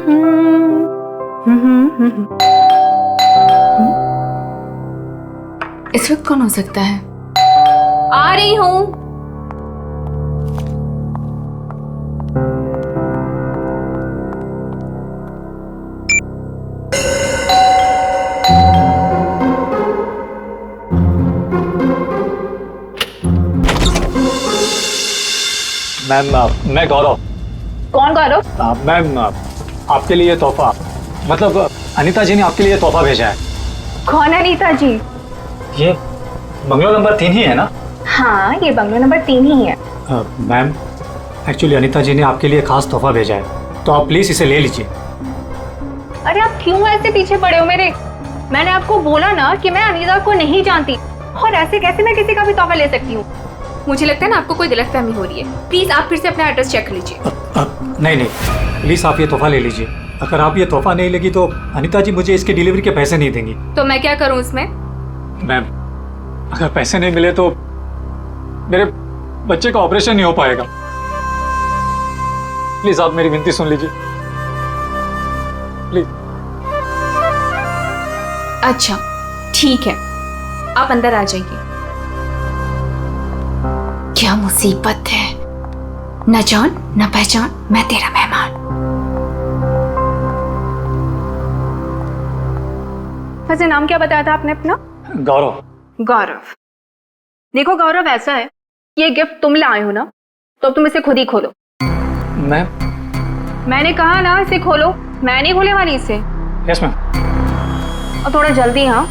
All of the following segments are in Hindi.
इस वक्त कौन हो सकता है? आ रही हूँ। मैम, मैं गौरव। कौन गौरव? मैम, आपके लिए तोहफा, मतलब अनीता जी ने आपके लिए तोहफा भेजा है। कौन अनीता जी? ये बंगलो नंबर 3 ही है ना? हाँ, ये बंगलो नंबर 3 ही है। मैम, एक्चुअली अनीता जी ने आपके लिए खास तोहफा भेजा है, तो आप प्लीज इसे ले लीजिए। अरे आप क्यों ऐसे पीछे पड़े हो मेरे? मैंने आपको बोला ना कि मैं अनीता को नहीं जानती, और ऐसे कैसे मैं किसी का भी तोहफा ले सकती हूँ? मुझे लगता है ना आपको कोई गलतफहमी हो रही है। प्लीज आप फिर से अपना एड्रेस चेक कर लीजिए। नहीं, प्लीज आप ये तोहफा ले लीजिए। अगर आप ये तोहफा नहीं लेगी तो अनीता जी मुझे इसकी डिलीवरी के पैसे नहीं देंगी। तो मैं क्या करूँ इसमें? मैम, अगर पैसे नहीं मिले तो मेरे बच्चे का ऑपरेशन नहीं हो पाएगा। प्लीज आप मेरी विनती सुन लीजिए, प्लीज। अच्छा ठीक है, आप अंदर आ जाइए। क्या मुसीबत है, न जान न पहचान, मैं तेरा मेहमान। वैसे नाम क्या बताया था आपने अपना? गौरव। गौरव। देखो गौरव, ऐसा है, ये गिफ्ट तुम लाए हो ना, तो तुम इसे खुद ही खोलो। मैम? मैंने कहा ना इसे खोलो, मैं नहीं खोलने वाली इसे। Yes ma'am. और थोड़ा जल्दी। हाँ,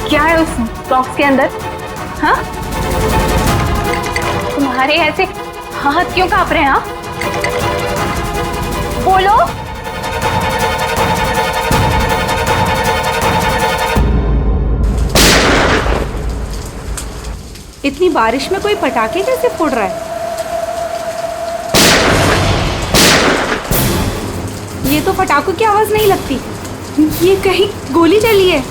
क्या है उस बॉक्स के अंदर? हाँ, तुम्हारे ऐसे हाथ क्यों कांप रहे हैं? हाँ, बोलो। इतनी बारिश में कोई पटाखे कैसे फोड़ रहा है? ये तो पटाखों की आवाज नहीं लगती, ये कहीं गोली चली है।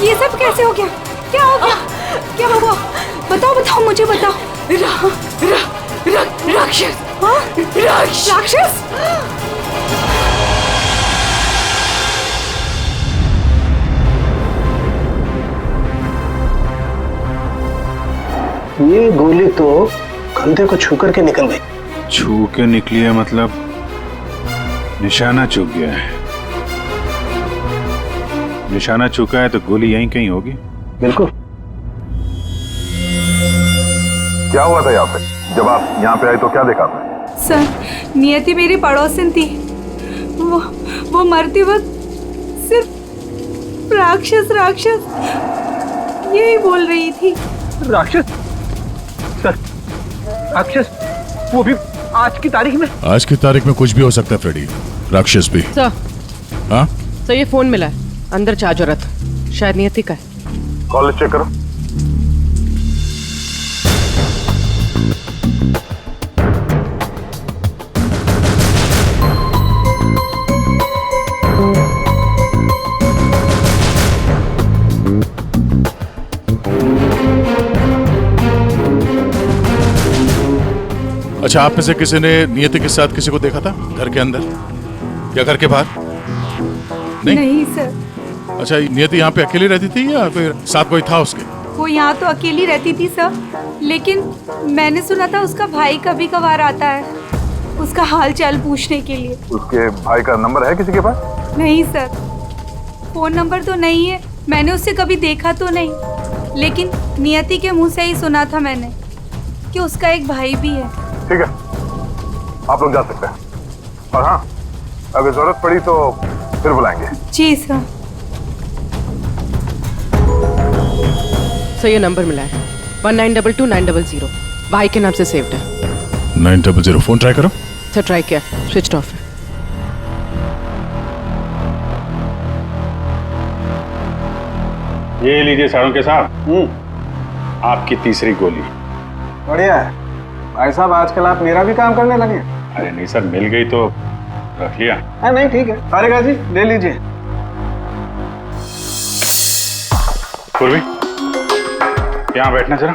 ये सब कैसे हो गया? क्या हो गया? क्या हुआ? बताओ, मुझे बताओ। राक्षस। हाँ? राक्षस? ये गोली तो कंधे को छू करके निकल गई। छू के निकली है मतलब निशाना चूक गया है। निशाना चूका है तो गोली यहीं कहीं होगी। बिल्कुल। क्या हुआ था यहाँ पे? जब आप यहाँ पे आए तो क्या देखा आपने? सर, नियति मेरी पड़ोसन थी। वो मरते वक्त सिर्फ राक्षस यही बोल रही थी। राक्षस? सर, राक्षस? वो भी आज की तारीख में? आज की तारीख में कुछ भी हो सकता है फ्रेडी, राक्षस भी। सर, हाँ सर ये फोन मिला है, अंदर चार्ज हो रहा था, शायद नियति का है। कॉल चेक करो। अच्छा, आप में से किसी ने नियति के साथ किसी को देखा था घर के अंदर या घर के बाहर? नहीं सर। अच्छा, नियति यहाँ पे अकेली रहती थी या फिर साथ कोई था उसके? वो यहाँ तो अकेली रहती थी सर, लेकिन मैंने सुना था उसका भाई कभी कभार आता है उसका हाल चाल पूछने के लिए। उसके भाई का नंबर है किसी के पास? नहीं सर, फोन नंबर तो नहीं है, मैंने उससे कभी देखा तो नहीं, लेकिन नियति के मुंह से ही सुना था मैंने कि उसका एक भाई भी है। ठीक है, आप लोग जा सकते हैं। और हाँ, अगर जरूरत पड़ी तो फिर बुलाएंगे। जी सर। सर ये नंबर मिला है 1922-900 भाई के नाम से सेव्ड है। 900 फोन ट्राई करो। सर ट्राई किया, स्विच ऑफ है। ये लीजिए साळुंखे साहब, आपकी तीसरी गोली। बढ़िया है भाई साहब, आजकल आप मेरा भी काम करने लगे। अरे नहीं सर, मिल गई तो रख लिया। नहीं ठीक है, तारिका जी ले लीजिए। पूर्वी, यहाँ बैठना जरा।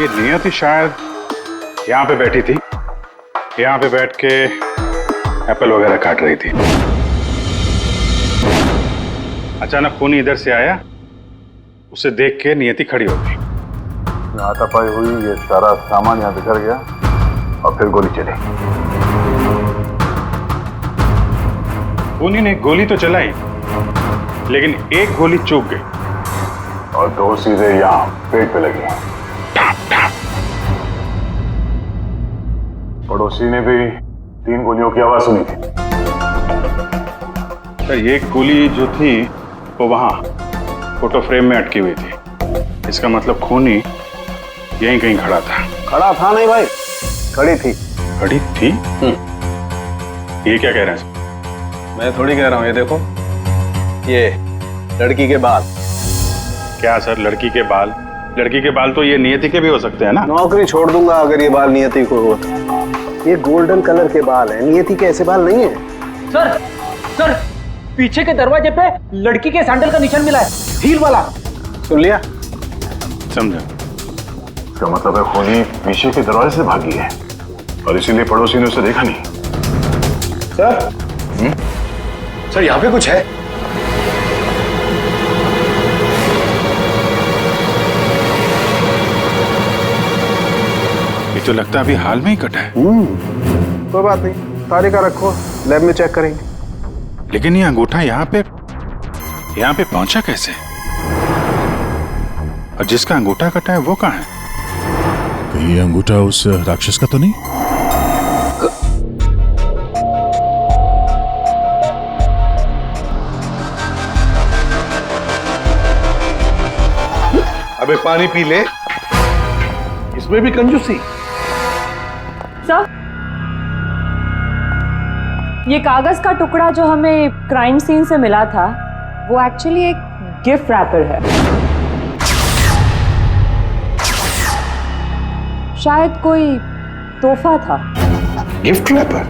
ये नियति शायद यहाँ पे बैठी थी, यहाँ पे बैठ के एप्पल वगैरह काट रही थी। अचानक खूनी इधर से आया, उसे देख के नियति खड़ी हो गई। हाथापाई हुई, ये सारा सामान यहाँ बिखर गया और फिर गोली चली। खूनी ने गोली तो चलाई, लेकिन एक गोली चूक गई और दो सीधे यहाँ पेट पे लगी। पड़ोसी ने भी 3 गोलियों की आवाज सुनी थी। सर ये गोली जो थी वो वहां फोटो फ्रेम में अटकी हुई थी। इसका मतलब खूनी यहीं कहीं खड़ा था। खड़ा था नहीं भाई, खड़ी थी। खड़ी थी? ये क्या कह रहे हैं सर? मैं थोड़ी कह रहा हूँ, ये देखो, ये लड़की के बाल। क्या सर, लड़की के बाल? लड़की के बाल तो ये नियति के भी हो सकते हैं ना। नौकरी छोड़ दूंगा अगर ये बाल नियति को हो तो। ये गोल्डन कलर के बाल हैं, नियति के ऐसे बाल नहीं है। सर सर, पीछे के दरवाजे पे लड़की के सैंडल का निशान मिला है, हील वाला। सुन लिया? समझा। इसका मतलब है खूनी पीछे के दरवाजे से भागी है और इसीलिए पड़ोसी ने उसे देखा नहीं। सर सर यहाँ पे कुछ है। ये तो लगता है अभी हाल में ही कटा है। कोई बात नहीं, तारिका रखो, लैब में चेक करेंगे। लेकिन ये अंगूठा यहाँ पे पहुंचा कैसे? और जिसका अंगूठा कटा है वो कहाँ है? ये अंगूठा उस राक्षस का तो नहीं? अबे पानी पी ले, इसमें भी कंजूसी। सर, ये कागज का टुकड़ा जो हमें क्राइम सीन से मिला था वो एक्चुअली एक गिफ्ट रैपर है। शायद कोई तोहफा था। Gift wrapper?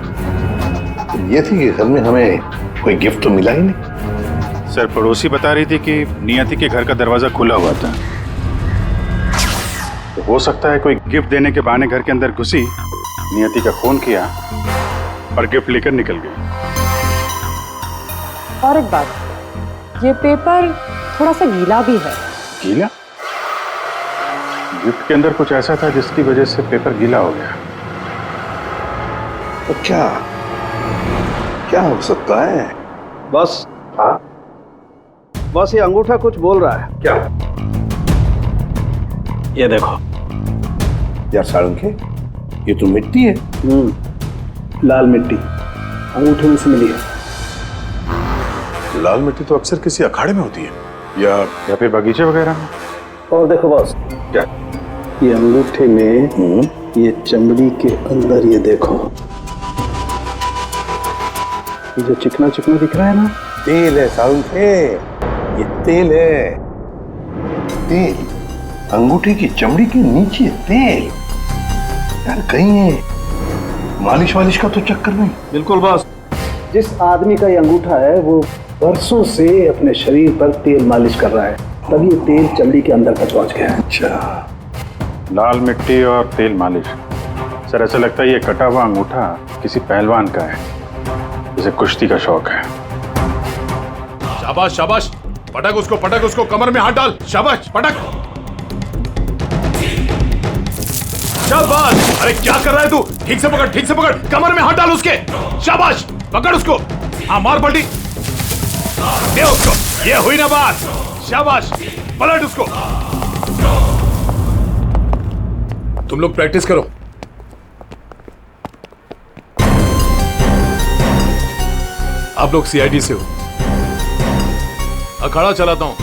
ये थी कि घर में हमें कोई गिफ्ट तो मिला ही नहीं। सर पड़ोसी बता रही थी कि नियति के घर का दरवाजा खुला हुआ था, तो हो सकता है कोई गिफ्ट देने के बहाने घर के अंदर घुसी, नियति का खून किया और गिफ्ट लेकर निकल गई। और एक बात, ये पेपर थोड़ा सा गीला भी है। गीला? गिफ्ट के अंदर कुछ ऐसा था जिसकी वजह से पेपर गीला हो गया। तो क्या हो सकता है? बस बस ये अंगूठा कुछ बोल रहा है। क्या? ये देखो यार साळुंखे, ये तो मिट्टी है। लाल मिट्टी अंगूठे में से मिली है। लाल मिट्टी तो अक्सर किसी अखाड़े में होती है या फिर बगीचे वगैरह में। और देखो बॉस, क्या? ये अंगूठे में ये चमड़ी के अंदर, ये देखो, ये जो चिकना चिकना दिख रहा है ना, तेल है साळुंखे, ये तेल है। तेल अंगूठे की चमड़ी के नीचे तेल। यार कहीं मालिश वालिश का तो चक्कर नहीं? बिल्कुल बॉस, जिस आदमी का ये अंगूठा है वो बरसों से अपने शरीर पर तेल मालिश कर रहा है, तभी ये तेल चमड़ी के अंदर तक पहुंच गया है। अच्छा, लाल मिट्टी और तेल मालिश। सर ऐसा लगता है ये कटा हुआ अंगूठा किसी पहलवान का है, जिसे कुश्ती का शौक है। शाबाश शाबाश, पटक उसको, कमर में हाथ डाल। शाबाश, पटक। शाबाश। अरे क्या कर रहा है तू? ठीक से पकड़, कमर में हाथ डाल उसके। शाबाश, पकड़ उसको। हाँ मार पलटी, दे उसको। ये हुई ना बात। शाबाश, पलट उसको। तुम लोग प्रैक्टिस करो। आप लोग सीआईडी से हो। अखाड़ा चलाता हूं,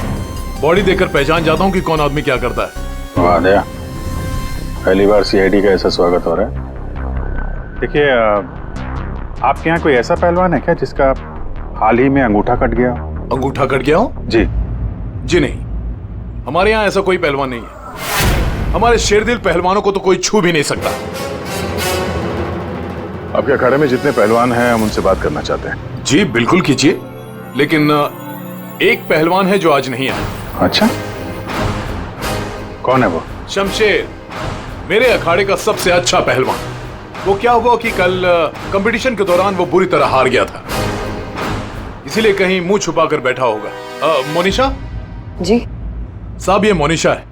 बॉडी देखकर पहचान जाता हूं कि कौन आदमी क्या करता है। वाह दया, पहली बार सीआईडी का ऐसा स्वागत हो रहा है। देखिए, आपके यहाँ कोई ऐसा पहलवान है क्या जिसका हाल ही में अंगूठा कट गया? अंगूठा कट गया हो? जी जी नहीं, हमारे यहाँ ऐसा कोई पहलवान नहीं है। हमारे शेरदिल पहलवानों को तो कोई छू भी नहीं सकता। आपके अखाड़े में जितने पहलवान हैं हम उनसे बात करना चाहते हैं। जी बिल्कुल कीजिए, लेकिन एक पहलवान है जो आज नहीं आया। अच्छा, कौन है वो? शमशेर, मेरे अखाड़े का सबसे अच्छा पहलवान। वो क्या हुआ कि कल कंपटीशन के दौरान वो बुरी तरह हार गया था, इसीलिए कहीं मुंह छुपाकर बैठा होगा। मोनिशा जी साहब, ये मोनिशा है।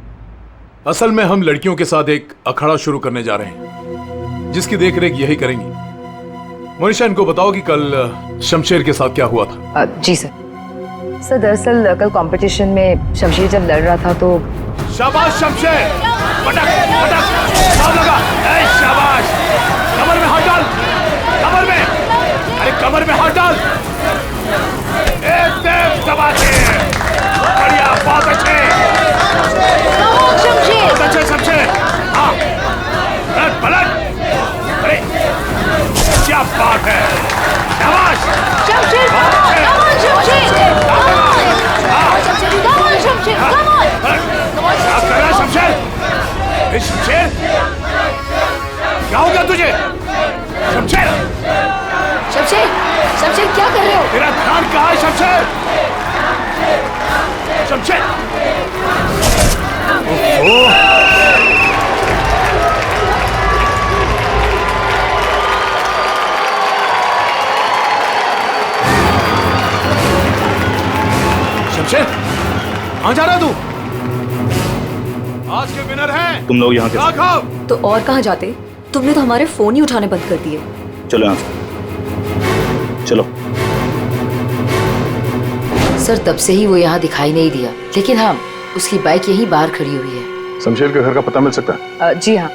असल में हम लड़कियों के साथ एक अखाड़ा शुरू करने जा रहे हैं, जिसकी देखरेख यही करेंगी। मोनिशा, इनको बताओ कि कल शमशेर के साथ क्या हुआ था। जी सर। सर दरअसल कल कंपटीशन में शमशेर जब लड़ रहा था तो शाबाश शमशेर, पटक पटक, दाव लगा। ए शाबाश, कमर में हाथ डाल, कमर में, अरे कमर में हाथ डाल। एकदम दबाते, बढ़िया, बहुत अच्छे, बहुत अच्छे शमशेर। हाँ, पलट पलट, अरे क्या बात है, शाबाश शमशेर, क्या कर रहा है शमशेर? शमशेर, क्या हो गया तुझे? शमशेर, शमशेर, शमशेर क्या कर रहे हो? तेरा ध्यान कहाँ है शमशेर? शमशेर, शमशेर, कहाँ जा रहा है तू? आज के विनर हैं तुम लोग यहाँ के। राघव। तो और कहाँ जाते? तुमने तो हमारे फोन ही उठाने बंद कर दिए। चलो यहाँ से, चलो। सर तब से ही वो यहाँ दिखाई नहीं दिया, लेकिन हाँ, उसकी बाइक यहीं बाहर खड़ी हुई है। शमशेर के घर का पता मिल सकता है? जी हाँ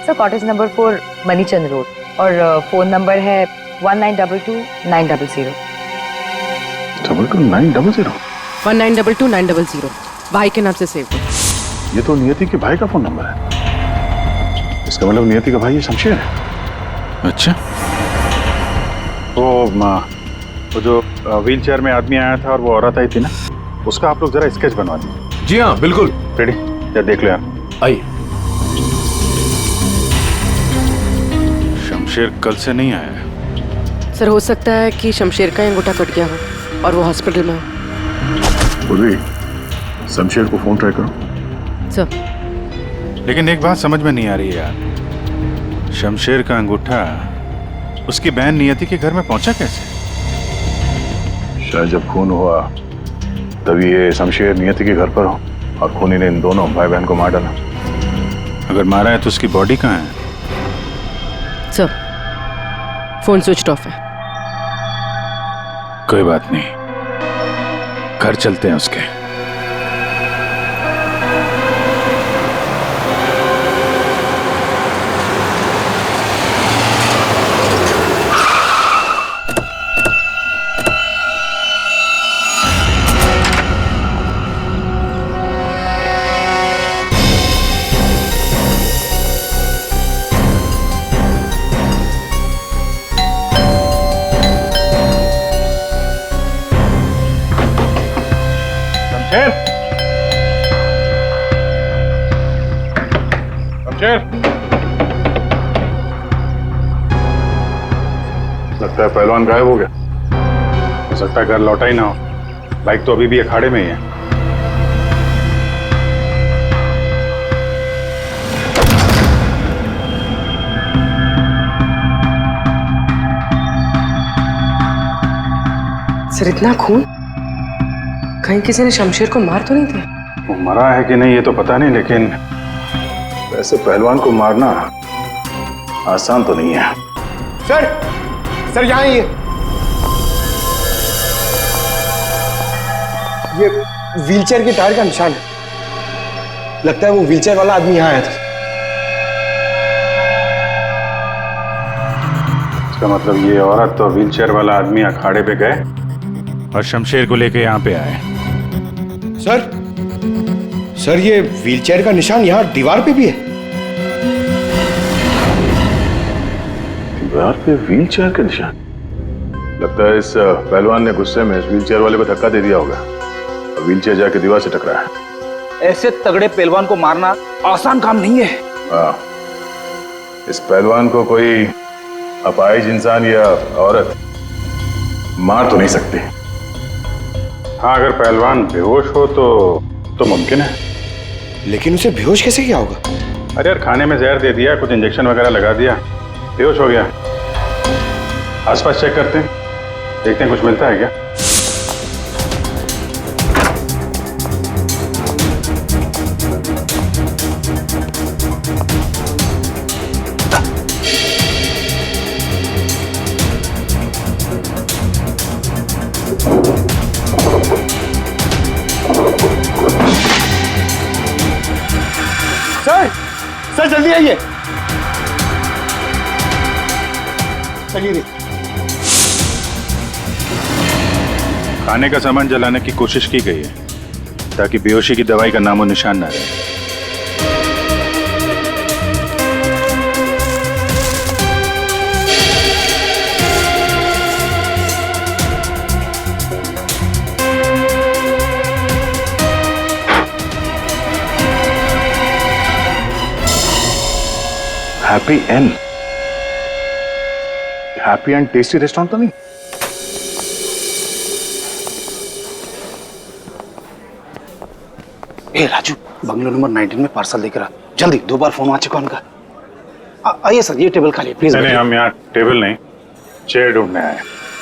सर, कॉटेज नंबर 4 मनीचंद रोड और फोन नंबर है 1922-900। 900? 1922-900 भाई के नाम से सेव हो। ये तो नियति के भाई का फोन नंबर है। इसका मतलब नियति का भाई ये शमशेर है। अच्छा, वो जो व्हील चेयर में आदमी आया था और वो औरत आई थी ना, उसका आप लोग जरा स्केच बनवा दीजिए। जी हाँ बिल्कुल। रेडी, जरा देख लो यार। आइए। शमशेर कल से नहीं आया। सर हो सकता है कि शमशेर का अंगूठा कट गया हो और वो हॉस्पिटल में हो। पूर्वी, शमशेर को फोन ट्राई करो। सर लेकिन एक बात समझ में नहीं आ रही है यार, शमशेर का अंगूठा उसकी बहन नियति के घर में पहुंचा कैसे? शायद जब खून हुआ तभी ये शमशेर नियति के घर पर हो और खूनी ने इन दोनों भाई बहन को मार डाला। अगर मारा है तो उसकी बॉडी कहाँ है? सर फोन स्विच ऑफ है। कोई बात नहीं, घर चलते हैं उसके। लगता है पहलवान गायब हो गया। हो सकता है घर लौटा ही ना हो। बाइक तो अभी भी अखाड़े में ही है। सर इतना खून, कहीं किसी ने शमशेर को मार तो नहीं दिया? वो मरा है कि नहीं ये तो पता नहीं, लेकिन वैसे पहलवान को मारना आसान तो नहीं है। सर यहाँ ये व्हीलचेयर के टायर का निशान है। लगता है वो व्हीलचेयर वाला आदमी यहाँ आया था। इसका मतलब ये औरत और व्हीलचेयर वाला आदमी अखाड़े पे गए और शमशेर को लेके यहाँ पे आए। सर ये व्हीलचेयर का निशान यहाँ दीवार पे भी है। दीवार पे व्हीलचेयर का निशान? लगता है इस पहलवान ने गुस्से में इस व्हीलचेयर वाले को धक्का दे दिया होगा और व्हीलचेयर जाके दीवार से टकराया है। ऐसे तगड़े पहलवान को मारना आसान काम नहीं है। हाँ, इस पहलवान को कोई अपाहिज इंसान या औरत मार तो नहीं सकती। हाँ, अगर पहलवान बेहोश हो तो मुमकिन है। लेकिन उसे बेहोश कैसे किया होगा? अरे यार, खाने में जहर दे दिया, कुछ इंजेक्शन वगैरह लगा दिया, बेहोश हो गया। आसपास चेक करते हैं, देखते हैं कुछ मिलता है क्या। सर जल्दी आइए। चलिए। खाने का सामान जलाने की कोशिश की गई है ताकि बेहोशी की दवाई का नामो निशान ना रहे। हैप्पी एंड टेस्टी रेस्टोरेंट तो नहीं? ए राजू, बंगलो नंबर 19 में पार्सल लेकर आ जल्दी। 2 बार फोन आ चुका उनका। आइए सर, ये टेबल खाली प्लीज। नहीं, हम यहाँ टेबल नहीं, चेयर ढूंढने आए।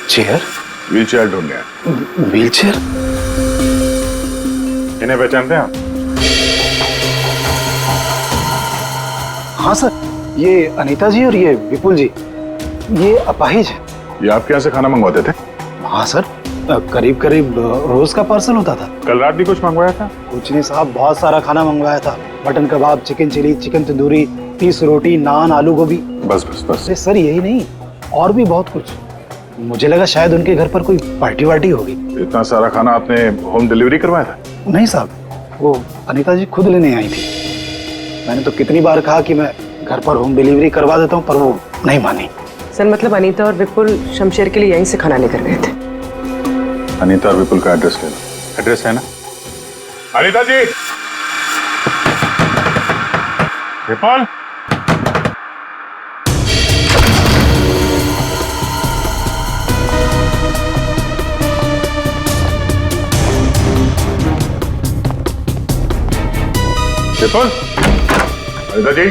चेयर? व्हील चेयर ढूंढने आए। Wheel chair? इन्हें पहचानते हैं आप? हाँ सर, ये अनीता जी और ये विपुल जी, ये अपाहिज है। ये आपके यहाँ से खाना मंगवाते थे? हाँ सर, करीब करीब रोज का पार्सल होता था। कल रात भी कुछ मंगवाया था? कुछ नहीं साहब, बहुत सारा खाना मंगवाया था। मटन कबाब, चिकन चिली, चिकन तंदूरी, 30 रोटी, नान, आलू गोभी। बस बस बस। अरे सर यही नहीं, और भी बहुत कुछ। मुझे लगा शायद उनके घर पर कोई पार्टी वार्टी होगी। इतना सारा खाना आपने होम डिलीवरी करवाया था? नहीं साहब, वो अनीता जी खुद लेने आई थी। मैंने तो कितनी बार कहा कि मैं घर पर होम डिलीवरी करवा देता हूँ, पर वो नहीं मानी। सर मतलब अनीता और विपुल शमशेर के लिए यहीं से खाना लेकर गए थे। अनीता और विपुल का एड्रेस ले लो। एड्रेस है ना? अनीता जी, विपुल, विपुल, अनीता जी।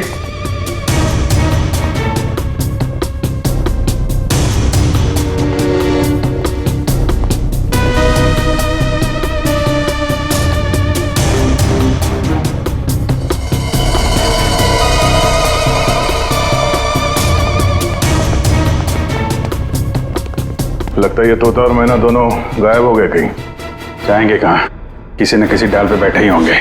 लगता है ये तोता और मैना दोनों गायब हो गए कहीं। जाएंगे कहाँ? किसी न किसी डाल पे बैठे ही होंगे।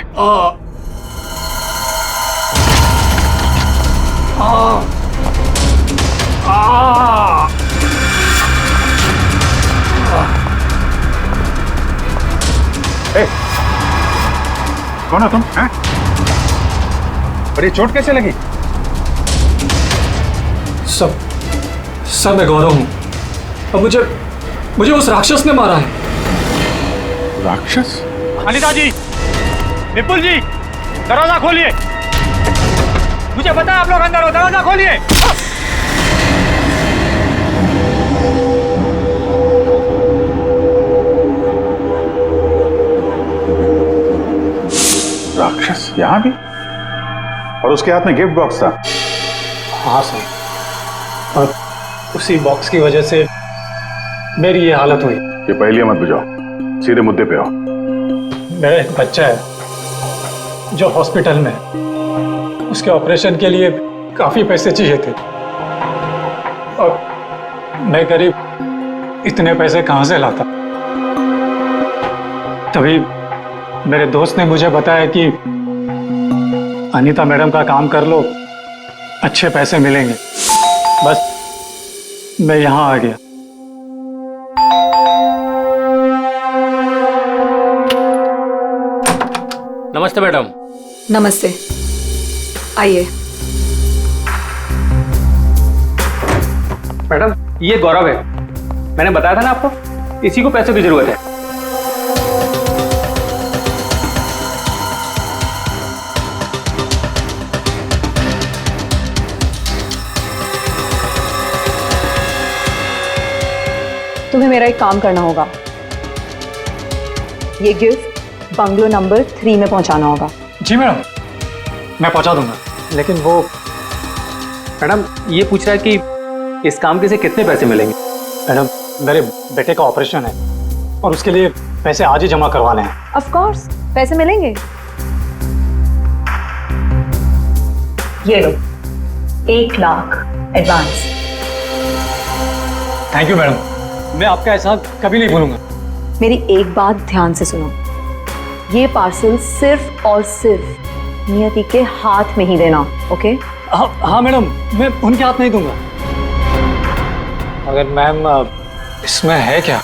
कौन हो तुम? हैं? और ये चोट कैसे लगी? सब मैं गौरव हूँ। अब मुझे उस राक्षस ने मारा है। राक्षस? अनीता जी, विपुल जी, दरवाजा खोलिए। मुझे पता है आप लोग अंदर हो, दरवाजा खोलिए। राक्षस यहाँ भी? और उसके हाथ में गिफ्ट बॉक्स था? हाँ सर, और उसी बॉक्स की वजह से मेरी ये हालत हुई। ये पहले मत बुझाओ, सीधे मुद्दे पे आओ। मेरा एक बच्चा है जो हॉस्पिटल में है। उसके ऑपरेशन के लिए काफी पैसे चाहिए थे और मैं करीब इतने पैसे कहाँ से लाता। तभी मेरे दोस्त ने मुझे बताया कि अनीता मैडम का काम कर लो, अच्छे पैसे मिलेंगे। बस मैं यहाँ आ गया। नमस्ते मैडम। नमस्ते, आइए। मैडम ये गौरव है, मैंने बताया था ना आपको, इसी को पैसों की जरूरत है। तुम्हें मेरा एक काम करना होगा, ये गिफ्ट बंगलो नंबर 3 में पहुंचाना होगा। जी मैडम, मैं पहुंचा दूंगा। लेकिन वो मैडम ये पूछ रहा है कि इस काम के से कितने पैसे मिलेंगे? मैडम, मेरे बेटे का ऑपरेशन है और उसके लिए पैसे आज ही जमा करवाने हैं। ऑफ कोर्स पैसे मिलेंगे। ये लो 1 lakh advance. Thank you madam, मैं आपका एहसान कभी नहीं भूलूंगा। मेरी एक बात ध्यान से सुनो, ये पार्सल सिर्फ और सिर्फ नियति के हाथ में ही देना, ओके? हाँ मैडम, मैं उनके हाथ नहीं दूंगा। मगर मैम इसमें है क्या?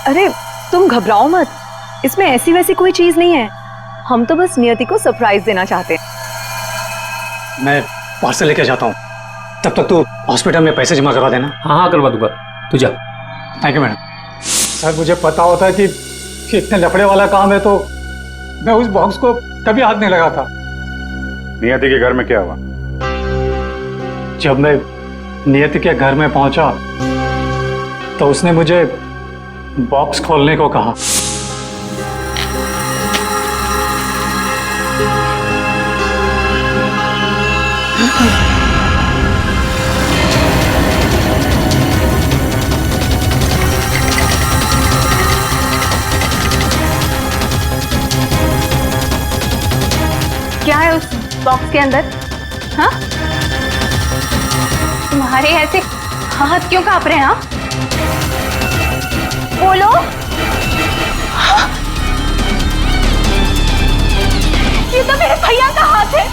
अरे तुम घबराओ मत, इसमें ऐसी वैसी कोई चीज नहीं है। हम तो बस नियति को सरप्राइज देना चाहते हैं। मैं पार्सल लेके जाता हूँ, तब तक तो हॉस्पिटल में पैसे जमा करवा देना। हाँ करवा दूंगा, तू जा। Thank you madam. सर मुझे पता होता कि इतने लफड़े वाला काम है तो मैं उस बॉक्स को कभी हाथ नहीं लगाता। नियति के घर में क्या हुआ? जब मैं नियति के घर में पहुंचा तो उसने मुझे बॉक्स खोलने को कहा। क्या है उस बॉक्स के अंदर? हाँ, तुम्हारे ऐसे हाथ क्यों कांप रहे हैं? हाँ, बोलो। हाँ? ये तो मेरे भैया का हाथ है।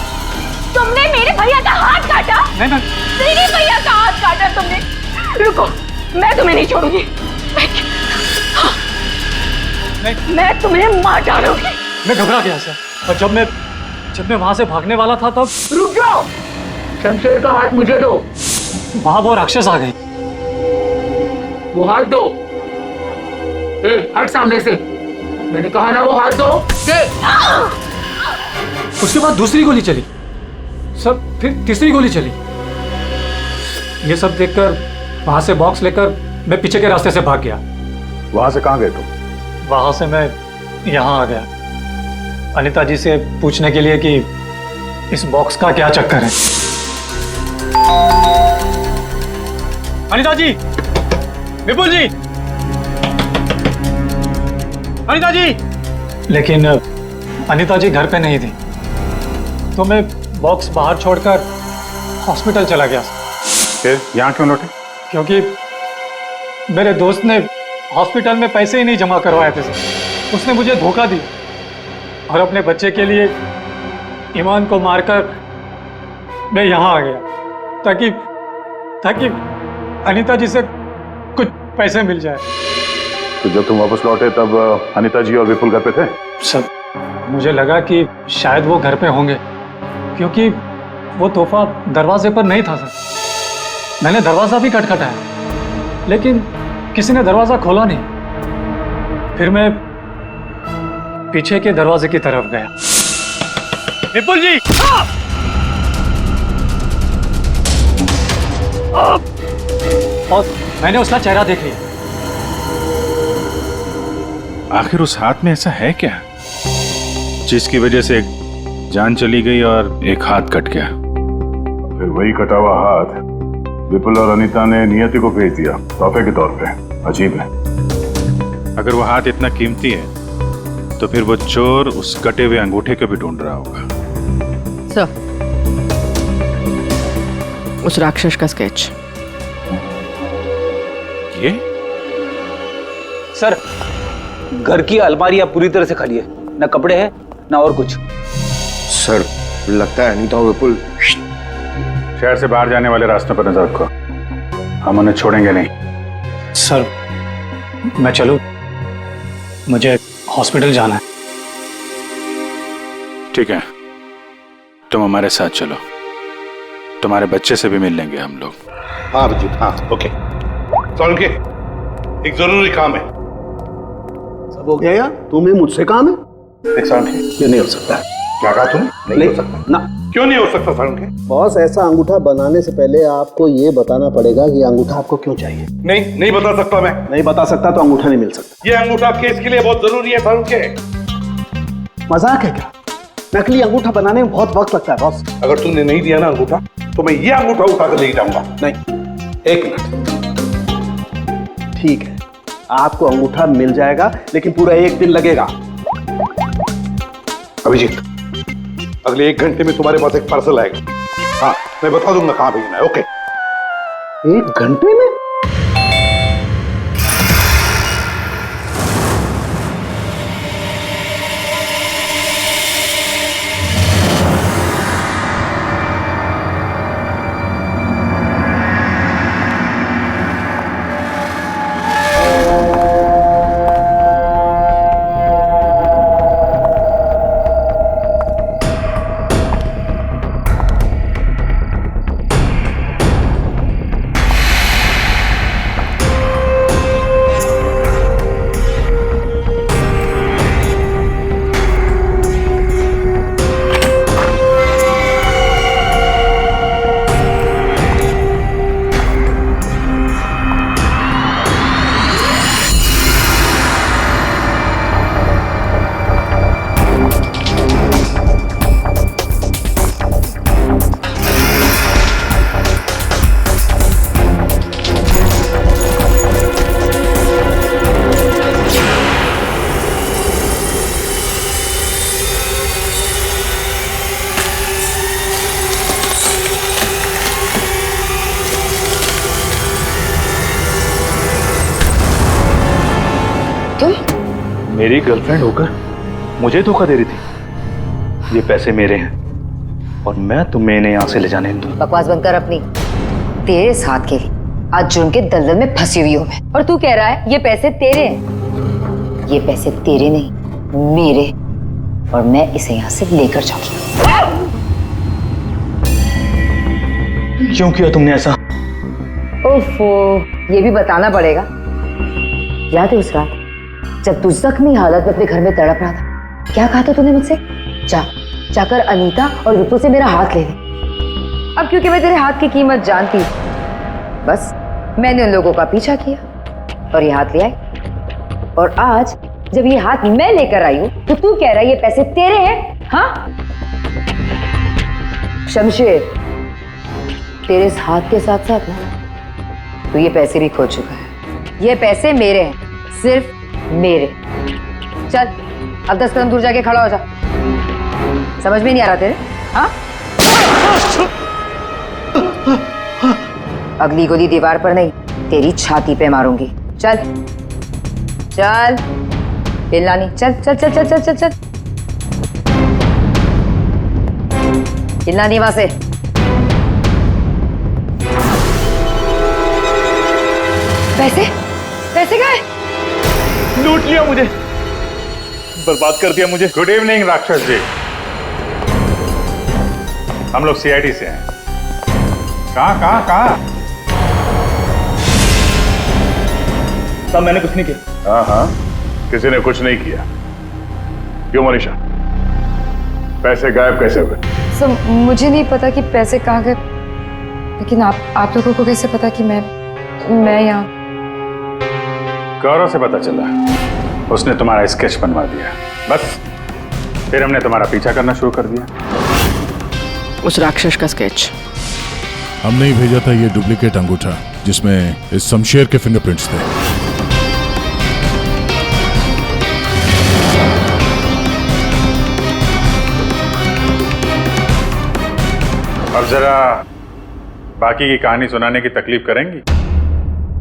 तुमने मेरे भैया का हाथ काटा? नहीं। मेरे भैया का हाथ काटा तुमने। रुको, मैं तुम्हें नहीं छोड़ूंगी। मैं तुम्हें मार डालूंगी। मैं घबरा गया सर, और जब मैं वहां से भागने वाला था तब। रुक जाओ, शमशेर का हाथ मुझे दो। वहां वो राक्षस आ गई। वो हाथ दो। हट सामने से, मैंने कहा ना वो हाथ दो। उसके बाद दूसरी गोली चली, सब फिर तीसरी गोली चली। ये सब देखकर वहां से बॉक्स लेकर मैं पीछे के रास्ते से भाग गया। वहां से कहां गए तुम? वहां से मैं यहाँ आ गया अनीता जी से पूछने के लिए कि इस बॉक्स का क्या चक्कर है। अनीता जी, विपुल जी, अनीता जी। लेकिन अनीता जी घर पे नहीं थी, तो मैं बॉक्स बाहर छोड़कर हॉस्पिटल चला गया। फिर यहाँ क्यों लौटे? क्योंकि मेरे दोस्त ने हॉस्पिटल में पैसे ही नहीं जमा करवाए थे सर। उसने मुझे धोखा दी और अपने बच्चे के लिए ईमान को मारकर मैं यहाँ आ गया ताकि अनीता जी से कुछ पैसे मिल जाए। तो जब तुम वापस लौटे तब अनीता जी और विपुल घर पे थे? सर मुझे लगा कि शायद वो घर पे होंगे, क्योंकि वो तोहफा दरवाजे पर नहीं था सर। मैंने दरवाजा भी खटखटाया, लेकिन किसी ने दरवाजा खोला नहीं। फिर मैं पीछे के दरवाजे की तरफ गया। विपुल जी! और मैंने उसका चेहरा देख लिया। आखिर उस हाथ में ऐसा है क्या जिसकी वजह से एक जान चली गई और एक हाथ कट गया? फिर वही कटा हुआ हाथ विपुल और अनीता ने नियति को भेज दिया तोहफे के तौर पे। अजीब है। अगर वो हाथ इतना कीमती है तो फिर वो चोर उस कटे हुए अंगूठे को भी ढूंढ रहा होगा। सर, उस राक्षस का स्केच। ये सर, घर की अलमारियां पूरी तरह से खाली है, ना कपड़े हैं ना और कुछ। सर लगता है अनीता और विपुल शहर से बाहर जाने वाले रास्ते पर नजर रखो। हम उन्हें छोड़ेंगे नहीं। सर मैं चलूं? मुझे हॉस्पिटल जाना है। ठीक है, तुम हमारे साथ चलो, तुम्हारे बच्चे से भी मिल लेंगे हम लोग। हाँ अभिजीत, हाँ ओके। सोलंकी, एक जरूरी काम है। सब हो गया यार, तुम्हें मुझसे काम है? एक सोलंकी, ये नहीं हो सकता। क्या कहा तुमने? नहीं हो सकता ना। क्यों नहीं हो सकता सोलंकी? बॉस, ऐसा अंगूठा बनाने से पहले आपको ये बताना पड़ेगा कि अंगूठा आपको क्यों चाहिए। नहीं बता सकता मैं। नहीं बता सकता तो अंगूठा नहीं मिल सकता। ये अंगूठा केस के लिए बहुत जरूरी है सोलंकी। मजाक है क्या? नकली अंगूठा बनाने में बहुत वक्त लगता है बॉस। अगर तुमने नहीं दिया ना अंगूठा, तो मैं ये अंगूठा उठा कर ले जाऊंगा। नहीं, एक मिनट। ठीक है, आपको अंगूठा मिल जाएगा, लेकिन पूरा 1 दिन लगेगा। अभिजीत, अगले 1 घंटे में तुम्हारे पास एक पार्सल आएगा। हाँ, मैं बता दूंगा कहां भेजना है। ओके। 1 घंटे में? मेरी गर्लफ्रेंड होकर मुझे धोखा दे रही थी। ये पैसे मेरे हैं और मैं तुम्हें इन्हें यहाँ से ले जाने दूँ। बकवास बंद कर अपनी। तेरे साथ के लिए आज जुर्म के दलदल में फंसी हुई हूँ मैं, और तू कह रहा है ये पैसे तेरे हैं। ये पैसे तेरे नहीं, मेरे, और मैं इसे यहाँ से लेकर जाऊंगी। क्यों किया तुमने ऐसा? ओफो, ये भी बताना पड़ेगा। याद है उस रात जब तू जख्मी हालत में अपने घर में तड़प रहा था, क्या कहा था तूने मुझसे? जाकर अनीता और विपुल से मेरा हाथ ले ले। अब क्योंकि मैं तेरे हाथ की कीमत जानती हूँ, बस मैंने उन लोगों का पीछा किया और ये हाथ ले आई। और आज जब ये हाथ मैं लेकर आई हूँ, तो तू कह रहा है ये पैसे तेरे हैं? हाँ शमशेर, तेरे इस हाथ के साथ साथ ना तू ये पैसे भी खो चुका है। ये पैसे मेरे हैं, सिर्फ मेरे। चल अब 10 कदम दूर जाके खड़ा हो जा। समझ में नहीं आ रहा तेरे? हाँ, अगली गोली दीवार पर नहीं, तेरी छाती पे मारूंगी। चल चल, हिलना नहीं। चल चल चल चल चल चल चल, हिलना नहीं वहां से। पैसे पैसे कहाँ हैं? लूट लिया मुझे, बर्बाद कर दिया मुझे। गुड इवनिंग राक्षस जी, हम लोग सीआईडी से हैं। कहाँ? सब मैंने कुछ नहीं किया। हाँ, किसी ने कुछ नहीं किया। क्यों मनीषा, पैसे गायब कैसे हुए? सर मुझे नहीं पता कि पैसे कहाँ गए, लेकिन आप लोगों को कैसे पता कि मैं यहाँ? गौरव से पता चला, उसने तुम्हारा स्केच बनवा दिया। बस फिर हमने तुम्हारा पीछा करना शुरू कर दिया। उस राक्षस का स्केच हमने ही भेजा था, ये डुप्लीकेट अंगूठा जिसमें इस शमशेर के फिंगरप्रिंट्स थे। अब जरा बाकी की कहानी सुनाने की तकलीफ करेंगी?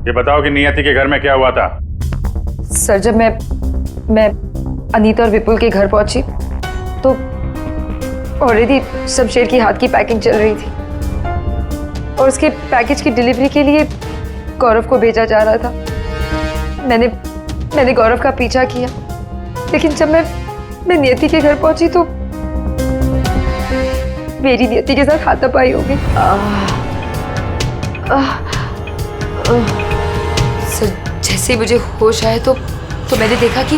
ये बताओ कि नियति के घर में क्या हुआ था? सर जब मैं अनीता और विपुल के घर पहुंची तो ऑलरेडी शमशेर की हाथ की पैकिंग चल रही थी, और उसके पैकेज की डिलीवरी के लिए गौरव को भेजा जा रहा था। मैंने गौरव का पीछा किया, लेकिन जब मैं नियति के घर पहुंची तो मेरी नियति के साथ हाथापाई हो गई। सर जैसे मुझे होश आया तो मैंने देखा कि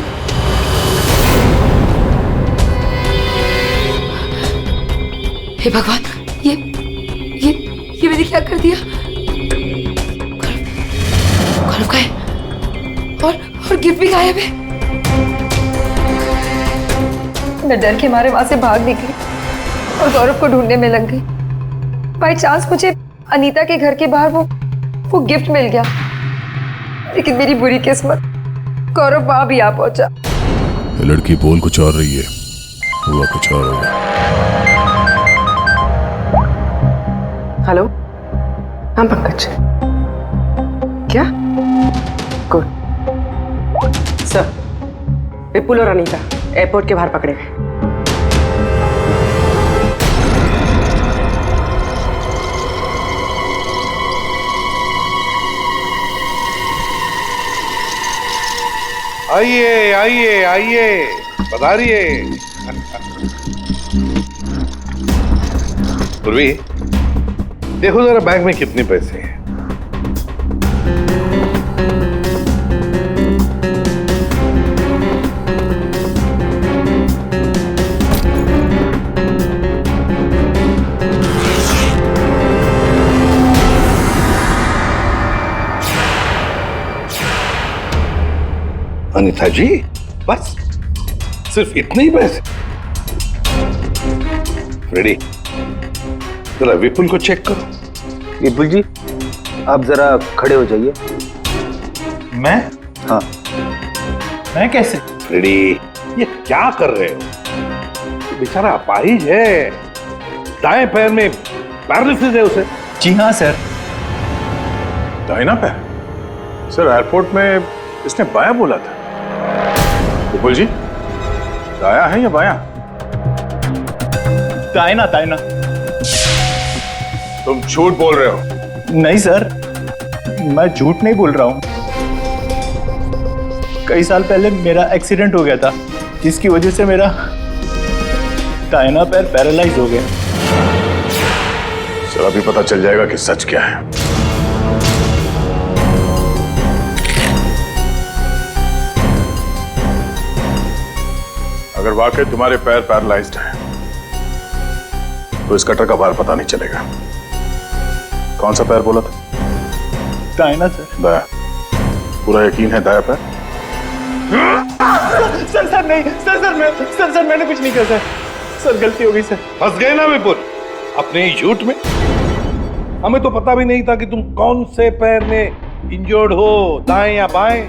हे भगवान, ये मैंने क्या कर दिया? गौरव का है और गिफ्ट भी गायब है। मैं डर के मारे वहां से भाग निकली और गौरव को ढूंढने में लग गई। बाई चांस मुझे अनीता के घर के बाहर वो गिफ्ट मिल गया, लेकिन मेरी बुरी किस्मत गौरव वहां भी आ पहुंचा। ये लड़की बोल कुछ और रही है, हुआ कुछ और होगा। हेलो, हाँ पंकज, क्या? गुड सर, विपुल और अनीता एयरपोर्ट के बाहर पकड़े गए। आइए आइए आइए, पधारिए। पूर्वी, देखो जरा बैंक में कितने पैसे हैं। अनीता जी, बस सिर्फ इतने ही पैसे? रेडी, जरा विपुल को चेक करो। विपुल जी, आप जरा खड़े हो जाइए। मैं? हाँ। मैं कैसे? रेडी, ये क्या कर रहे हो? बेचारा अपाहिज है, दाएं पैर में पैरालिसिस है उसे। जी हाँ सर। दाहिना पैर? सर एयरपोर्ट में इसने बायां बोला था। विपुल जी, दाया है या बायां? दाहिना दाहिना। तुम झूठ बोल रहे हो। नहीं सर, मैं झूठ नहीं बोल रहा हूं। कई साल पहले मेरा एक्सीडेंट हो गया था, जिसकी वजह से मेरा दाहिना पैर पैरालाइज हो गया। सर अभी पता चल जाएगा कि सच क्या है। अगर वाकई तुम्हारे पैर पैरालाइज्ड हैं, तो इस कटर का भार पता नहीं चलेगा। कौन सा पैर बोला था? दाहिना सर। दाया? पूरा यकीन है दाया पैर? सर नहीं, सर मैंने कुछ नहीं किया सर, गलती हो गई सर। फंस गए ना विपुल अपने ही झूठ में। हमें तो पता भी नहीं था कि तुम कौन से पैर में इंजर्ड हो, दाएं या बाएं।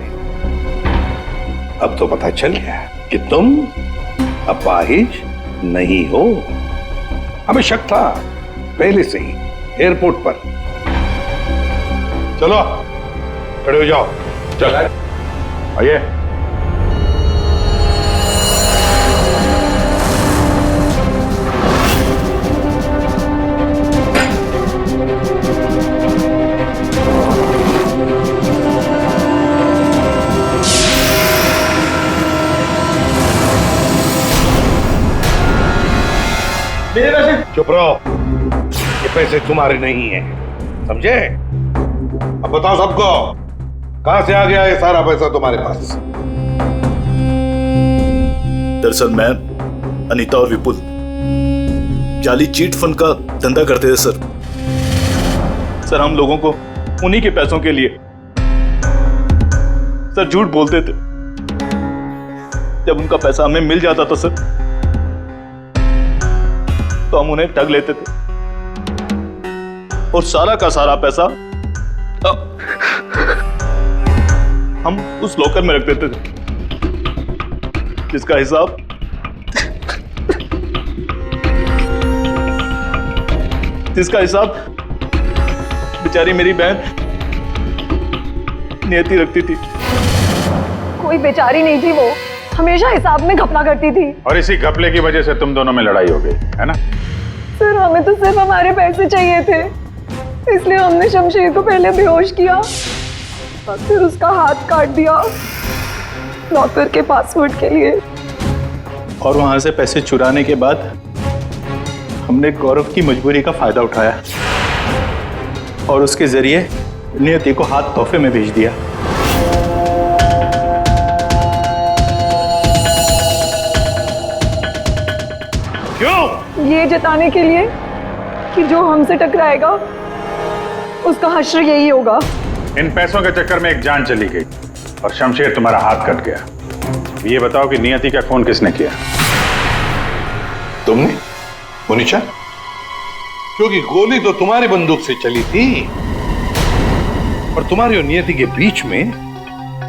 अब तो पता चल गया कि तुम अपाहिज नहीं हो। हमें शक था पहले से ही एयरपोर्ट पर। चलो खड़े हो जाओ। चल आइए। चुप रहो, ये पैसे तुम्हारे नहीं हैं, समझे? अब बताओ सबको, कहां से आ गया ये सारा पैसा तुम्हारे पास? दरअसल मैं, अनीता और विपुल जाली चीट फंड का धंधा करते थे सर। हम लोगों को उन्हीं के पैसों के लिए सर झूठ बोलते थे। जब उनका पैसा हमें मिल जाता था सर, तो हम उन्हें ठग लेते थे और सारा का सारा पैसा हम उस लॉकर में रख देते थे, जिसका हिसाब बेचारी मेरी बहन नियति रखती थी। कोई बेचारी नहीं थी, वो हमेशा हिसाब में घपला करती थी। और इसी घपले की वजह से तुम दोनों में लड़ाई हो गई, है ना? सर हमें तो सिर्फ हमारे पैसे चाहिए थे, इसलिए हमने शमशेर को पहले बेहोश किया, और फिर उसका हाथ काट दिया नौकर के पासवर्ड के लिए। और वहां से पैसे चुराने के बाद हमने गौरव की मजबूरी का फायदा उठाया और उसके जरिए नियति को हाथ तोहफे में भेज दिया। क्यों? ये जताने के लिए कि जो हमसे टकराएगा उसका हश्र यही होगा। इन पैसों के चक्कर में एक जान चली गई और शमशेर तुम्हारा हाथ कट गया। ये बताओ कि नियति का खून किसने किया? तुमने मुनीचा? क्योंकि गोली तो तुम्हारी बंदूक से चली थी और तुम्हारी और नियति के बीच में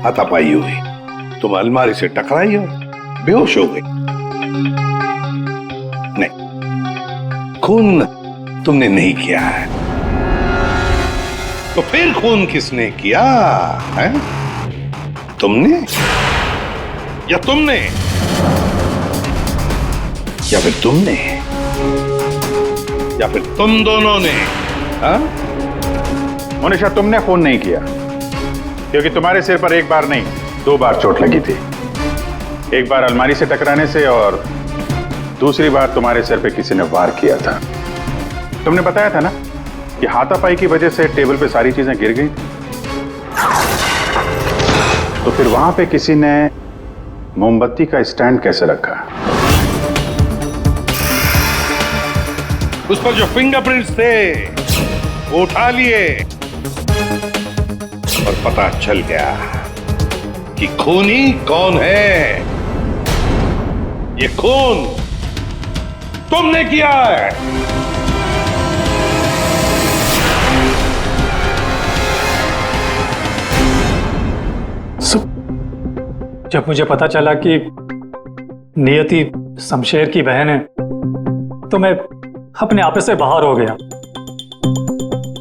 हाथापाई हुई। तुम अलमारी से टकराई और बेहोश हो गई। नहीं, खून तुमने नहीं किया है। तो फिर खून किसने किया है? तुमने या तुमने या फिर तुमने या फिर तुम दोनों ने? हाँ? मोनिशा, तुमने खून नहीं किया क्योंकि तुम्हारे सिर पर एक बार नहीं 2 बार चोट लगी थी। एक बार अलमारी से टकराने से और दूसरी बार तुम्हारे सिर पे किसी ने वार किया था। तुमने बताया था ना कि हाथापाई की वजह से टेबल पे सारी चीजें गिर गई। तो फिर वहां पे किसी ने मोमबत्ती का स्टैंड कैसे रखा? उस पर जो फिंगरप्रिंट्स थे वो उठा लिए और पता चल गया कि खूनी कौन है। ये खून तुमने किया है। जब मुझे पता चला कि नियति शमशेर की बहन है तो मैं अपने आपे से बाहर हो गया,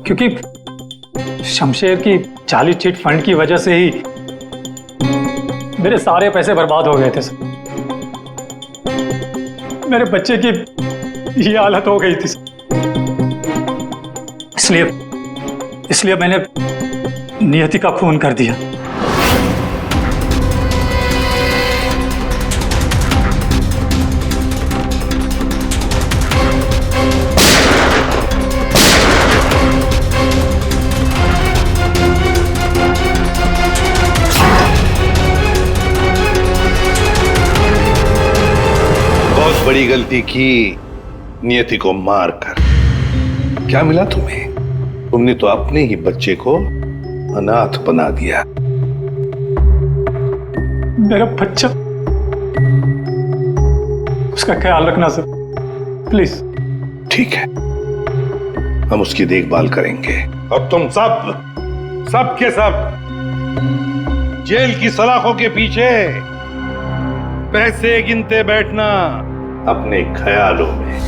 क्योंकि शमशेर की जाली चिट फंड की वजह से ही मेरे सारे पैसे बर्बाद हो गए थे। मेरे बच्चे की ये हालत हो गई थी। इसलिए मैंने नियति का खून कर दिया। बड़ी गलती की नियति को मारकर। क्या मिला तुम्हें? तुमने तो अपने ही बच्चे को अनाथ बना दिया। मेरा बच्चा, उसका ख्याल रखना सर, प्लीज। ठीक है, हम उसकी देखभाल करेंगे और तुम सब के सब जेल की सलाखों के पीछे पैसे गिनते बैठना अपने ख्यालों में।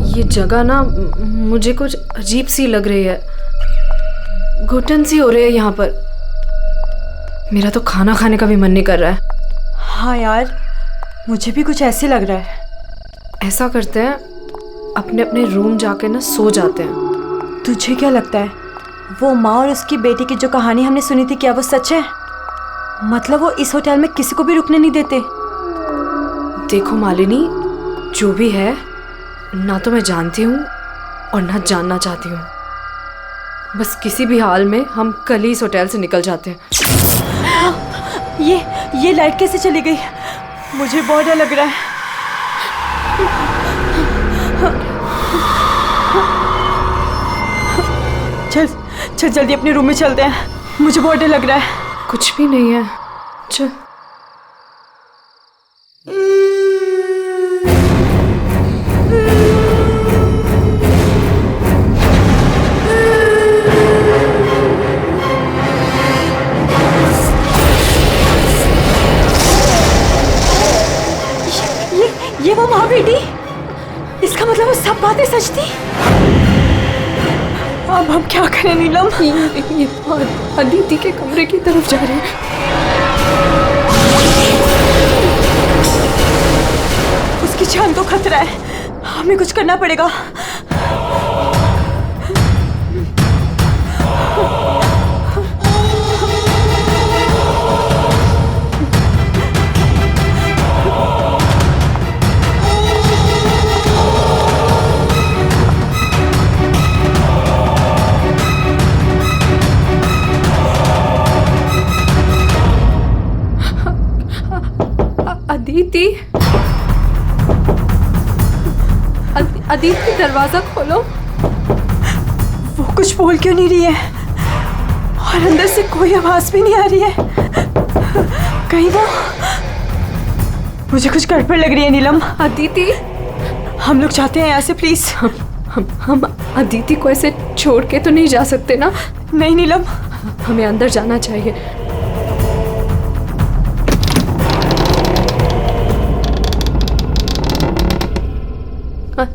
ये जगह ना मुझे कुछ अजीब सी लग रही है। घुटन सी हो रही है यहाँ पर। मेरा तो खाना खाने का भी मन नहीं कर रहा है। हाँ यार, मुझे भी कुछ ऐसे लग रहा है। ऐसा करते हैं, अपने अपने रूम जाके ना सो जाते हैं। तुझे क्या लगता है वो माँ और उसकी बेटी की जो कहानी हमने सुनी थी, क्या वो सच है? मतलब वो इस होटल में किसी को भी रुकने नहीं देते। देखो मालिनी, जो भी है, ना तो मैं जानती हूँ और ना जानना चाहती हूँ। बस किसी भी हाल में हम कल ही इस होटल से निकल जाते हैं। ये लाइट कैसे चली गई? मुझे बहुत डर लग रहा है। चल जल्दी अपने रूम में चलते हैं, मुझे बहुत डर लग रहा है। कुछ भी नहीं है, चल। ये वो माँ बेटी? इसका मतलब वो सब बातें सच थी? अब हम क्या करें नीलम? ये अदिति के कमरे की तरफ जा रहे हैं। उसकी जान को खतरा है, हमें कुछ करना पड़ेगा। अदिति, अदिति दरवाजा खोलो। वो कुछ बोल क्यों नहीं रही है और अंदर से कोई आवाज भी नहीं आ रही है? कहीं वो, मुझे कुछ गड़बड़ लग रही है नीलम। अदिति, हम लोग चाहते हैं यहाँ से प्लीज। हम अदिति को ऐसे छोड़ के तो नहीं जा सकते ना? नहीं नीलम, हमें अंदर जाना चाहिए।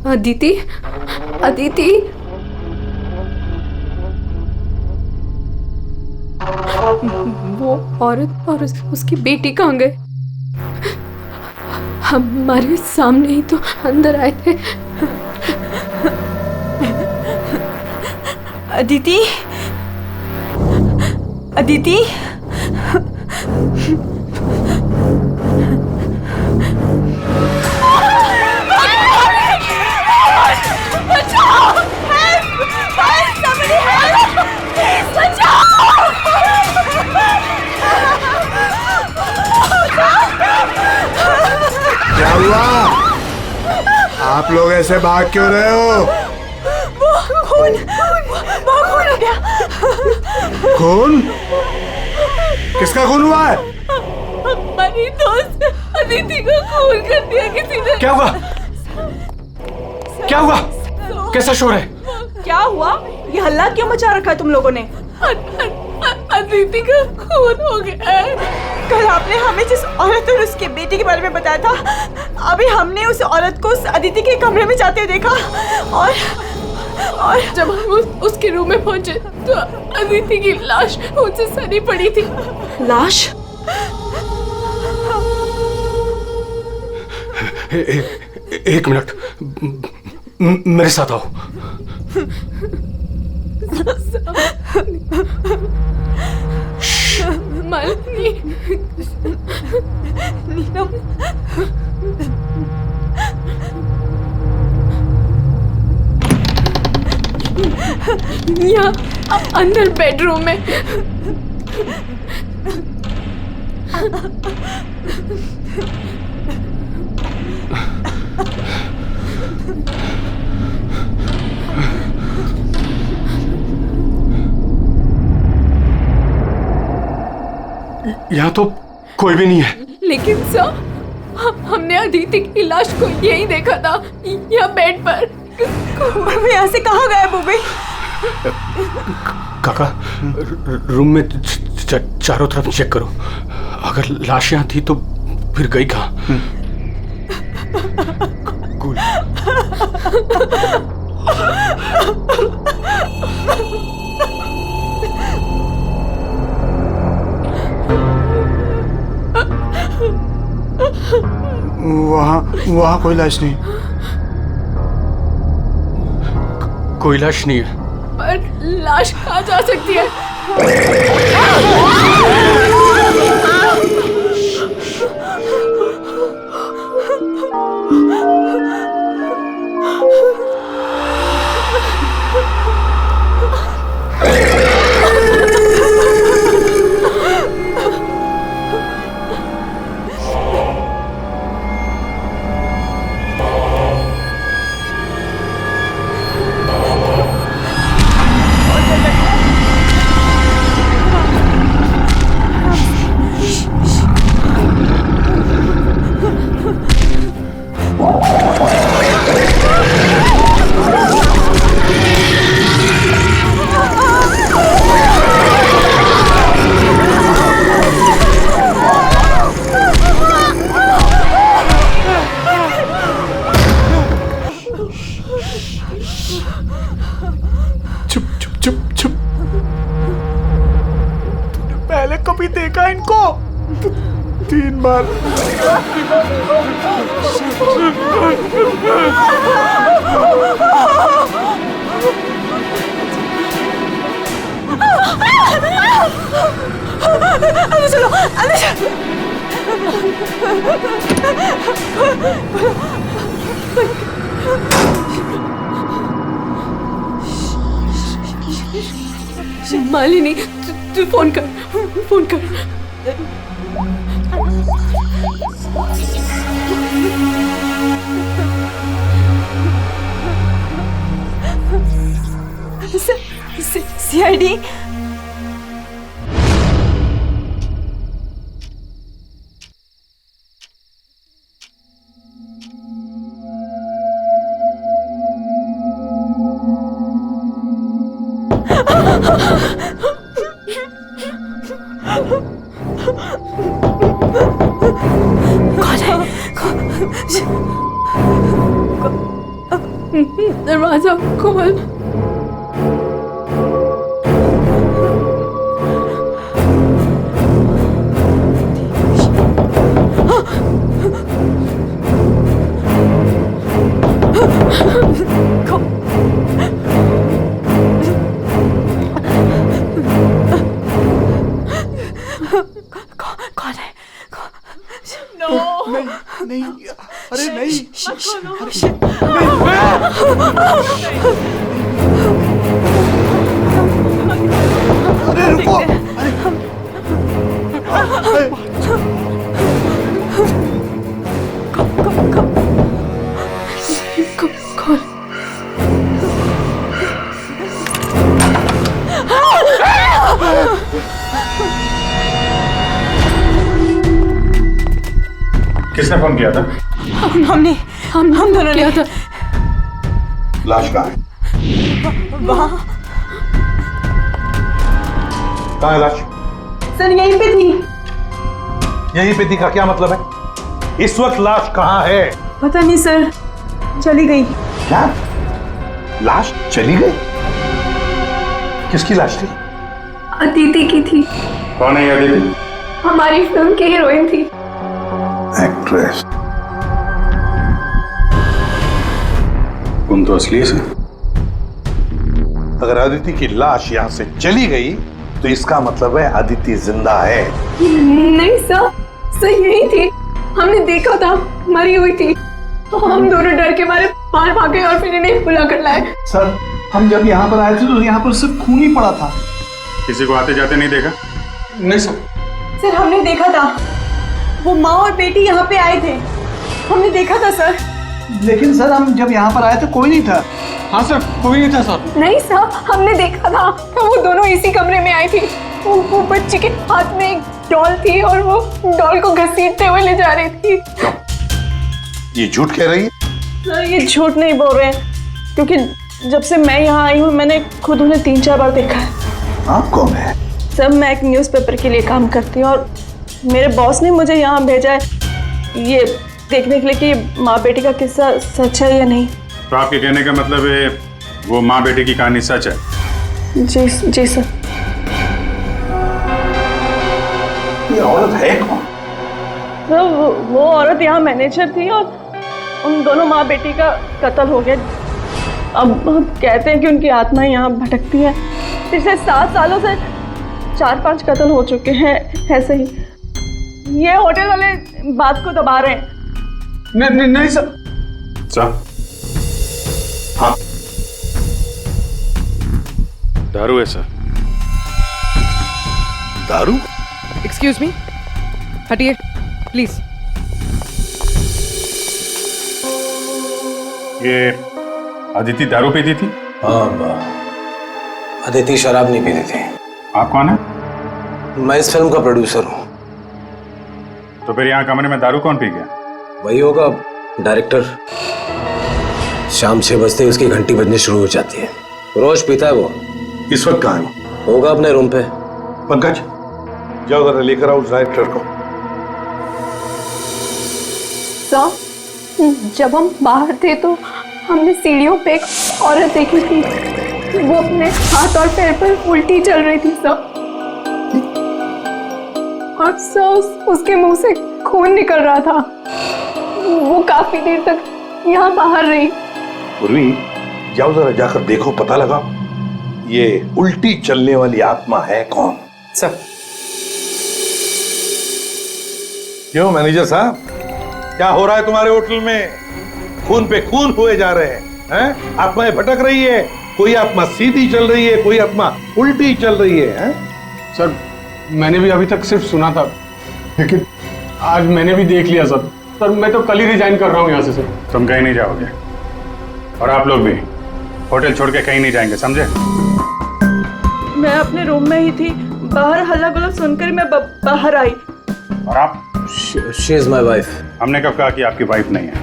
अदिति, अदिति, वो औरत और उसकी बेटी कहाँ गए? हमारे सामने ही तो अंदर आए थे। अदिति, अदिति, क्या हुआ? आप लोग ऐसे भाग क्यों रहे हो? वो खून हो गया। खून? किसका खून हुआ है? हमारी दोस्त अदिति को खून कर दिया किसी ने। क्या हुआ? क्या हुआ? कैसा शोर है? क्या हुआ? ये हल्ला क्यों मचा रखा है तुम लोगों ने? अदिति का खून हो गया है। कल आपने हमें जिस औरत और उसके बेटे के बारे में बताया था, अभी हमने उस औरत को उस अदिति के कमरे में जाते हुए देखा और जब हम उसके रूम में पहुंचे तो अदिति की लाश मुझसे सनी पड़ी थी। लाश? एक मिनट, मेरे साथ आओ। मालिनी, नीलम, यहाँ अंदर बेडरूम में। यहाँ तो कोई भी नहीं है। लेकिन सर, हमने अदिति की लाश को यहीं देखा था, यहाँ बेड पर। मैं यहाँ से कहाँ गायब हो गई? काका, रूम में चारों तरफ चेक करो। अगर लाश यहाँ थी तो फिर गई कहाँ? कूल। वहाँ कोई लाश नहीं। कोई लाश नहीं है। पर लाश कहाँ जा सकती है? पहले कभी देखा इनको? 3 बार। अंदर चलो, अंदर चलो। मालिनी, तू फोन कर, फोन कर। सीआईडी? दरवाजा खोल। कौन है? नहीं, अरे नहीं, अरे रुको, कौन? किसने फोन किया था? हम दोनों किया था। लाश कहाँ है? वहाँ कहाँ है लाश? सर यहीं पे थी। यहीं पे थी का क्या मतलब है? इस वक्त लाश कहाँ है? पता नहीं सर, चली गई। क्या? लाश चली गई? किसकी लाश थी? अदिति की थी। कौन है ये अदिति? हमारी फिल्म की हीरोइन थी। एक्ट्रेस। तुम तो असली से। अगर अदिति की लाश यहाँ से चली गई तो इसका मतलब है अदिति जिंदा है। नहीं सर यही थी। हमने देखा था, मरी हुई थी। हम दोनों डर के मारे बाहर भागे और फिर इन्हें बुला कर लाए। सर हम जब यहाँ पर आए थे तो यहाँ पर सिर्फ खून ही पड़ा था। किसी को आते जाते नहीं देखा? नहीं सर। सर हमने देखा था, वो माँ और बेटी यहाँ पे आए थे, हमने देखा था सर। लेकिन सर हम जब यहाँ पर आए तो कोई नहीं था। हाँ सर, कोई नहीं था सर। नहीं सर, हमने देखा था, वो दोनों इसी कमरे में आई थी। वो बच्चे के हाथ में एक डॉल थी और वो डॉल को घसीटते हुए ले जा रही थी। ये झूठ कह रही है? सर ये झूठ नहीं बोल रहे हैं, क्योंकि जब से मैं यहाँ आई हूँ मैंने खुद उन्हें 3-4 बार देखा है। आप कौन है? सर मैं एक न्यूज़पेपर के लिए काम करती हूँ और मेरे बॉस ने मुझे यहाँ भेजा है ये देखने के लिए कि माँ बेटी का किस्सा सच है या नहीं। तो आपके कहने का मतलब है वो माँ बेटी की कहानी सच है? जी सर। ये औरत है कौन? सर वो औरत यहाँ मैनेजर थी और उन दोनों माँ बेटी का कत्ल हो गया। अब कहते हैं कि उनकी आत्मा यहाँ भटकती है। पिछले 7 सालों से 4-5 कत्ल हो चुके हैं ऐसे ही। ये होटल वाले बात को दबा रहे हैं। नहीं सर। सर हाँ, दारू है सर। दारू? एक्सक्यूज मी, हटिए प्लीज। ये अदिति दारू पीती थी? हाँ, अदिति शराब नहीं पीती थी। आप कौन है? मैं इस फिल्म का प्रोड्यूसर हूँ। तो फिर यहाँ कमरे में दारू कौन पी गया? वही होगा डायरेक्टर। शाम 6 बजते ही उसकी घंटी बजनी शुरू हो जाती है। रोज पीता है वो। इस वक्त कहाँ है? होगा अपने रूम पे। पंकज जाओ जरा लेकर आओ उस डायरेक्टर को। सर जब हम बाहर थे तो हमने सीढ़ियों पे एक औरत देखी थी। वो अपने हाथ और पैर पर उल्टी चल रही थी सर। और सर उसके मुंह से खून निकल रहा था। वो काफी देर तक यहाँ बाहर रही। पूर्वी जाओ जरा जाकर देखो, पता लगाओ ये उल्टी चलने वाली आत्मा है कौन। सर। क्यों मैनेजर साहब, क्या हो रहा है तुम्हारे होटल में? खून पे खून हुए जा रहे हैं? आत्माएं भटक रही है। कोई आत्मा सीधी चल रही है, कोई आत्मा उल्टी चल रही है। सर मैंने भी अभी तक सिर्फ सुना था, लेकिन आज मैंने भी देख लिया सर। सर मैं तो कल ही रिजाइन कर रहा हूँ यहाँ से सर। तुम कहीं नहीं जाओगे और आप लोग भी होटल छोड़ के कहीं नहीं जाएंगे, समझे? मैं अपने रूम में ही थी, बाहर हल्ला गुल्ला सुनकर मैं बाहर आई। और आप? She is my wife. हमने कब कहा कि आपकी वाइफ नहीं है?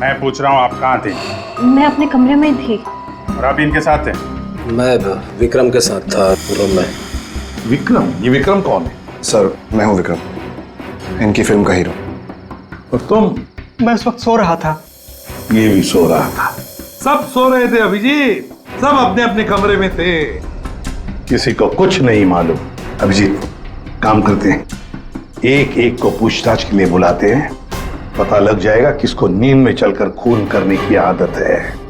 मैं पूछ रहा हूँ आप कहाँ थे? मैं अपने कमरे में थी। और आप इनके साथ थे? मैं विक्रम के साथ था रूम में। विक्रम? ये विक्रम कौन है? सर मैं हूँ विक्रम, इनकी फिल्म का हीरो। और तुम? मैं इस वक्त सो रहा था। ये भी सो रहा था। सब सो रहे थे अभिजीत, सब अपने अपने कमरे में थे, किसी को कुछ नहीं मालूम। अभिजीत, काम करते हैं, एक एक को पूछताछ के लिए बुलाते हैं, पता लग जाएगा किसको नींद में चलकर खून करने की आदत है।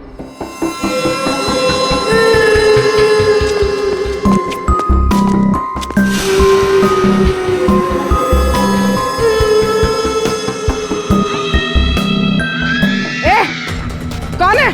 कौन है?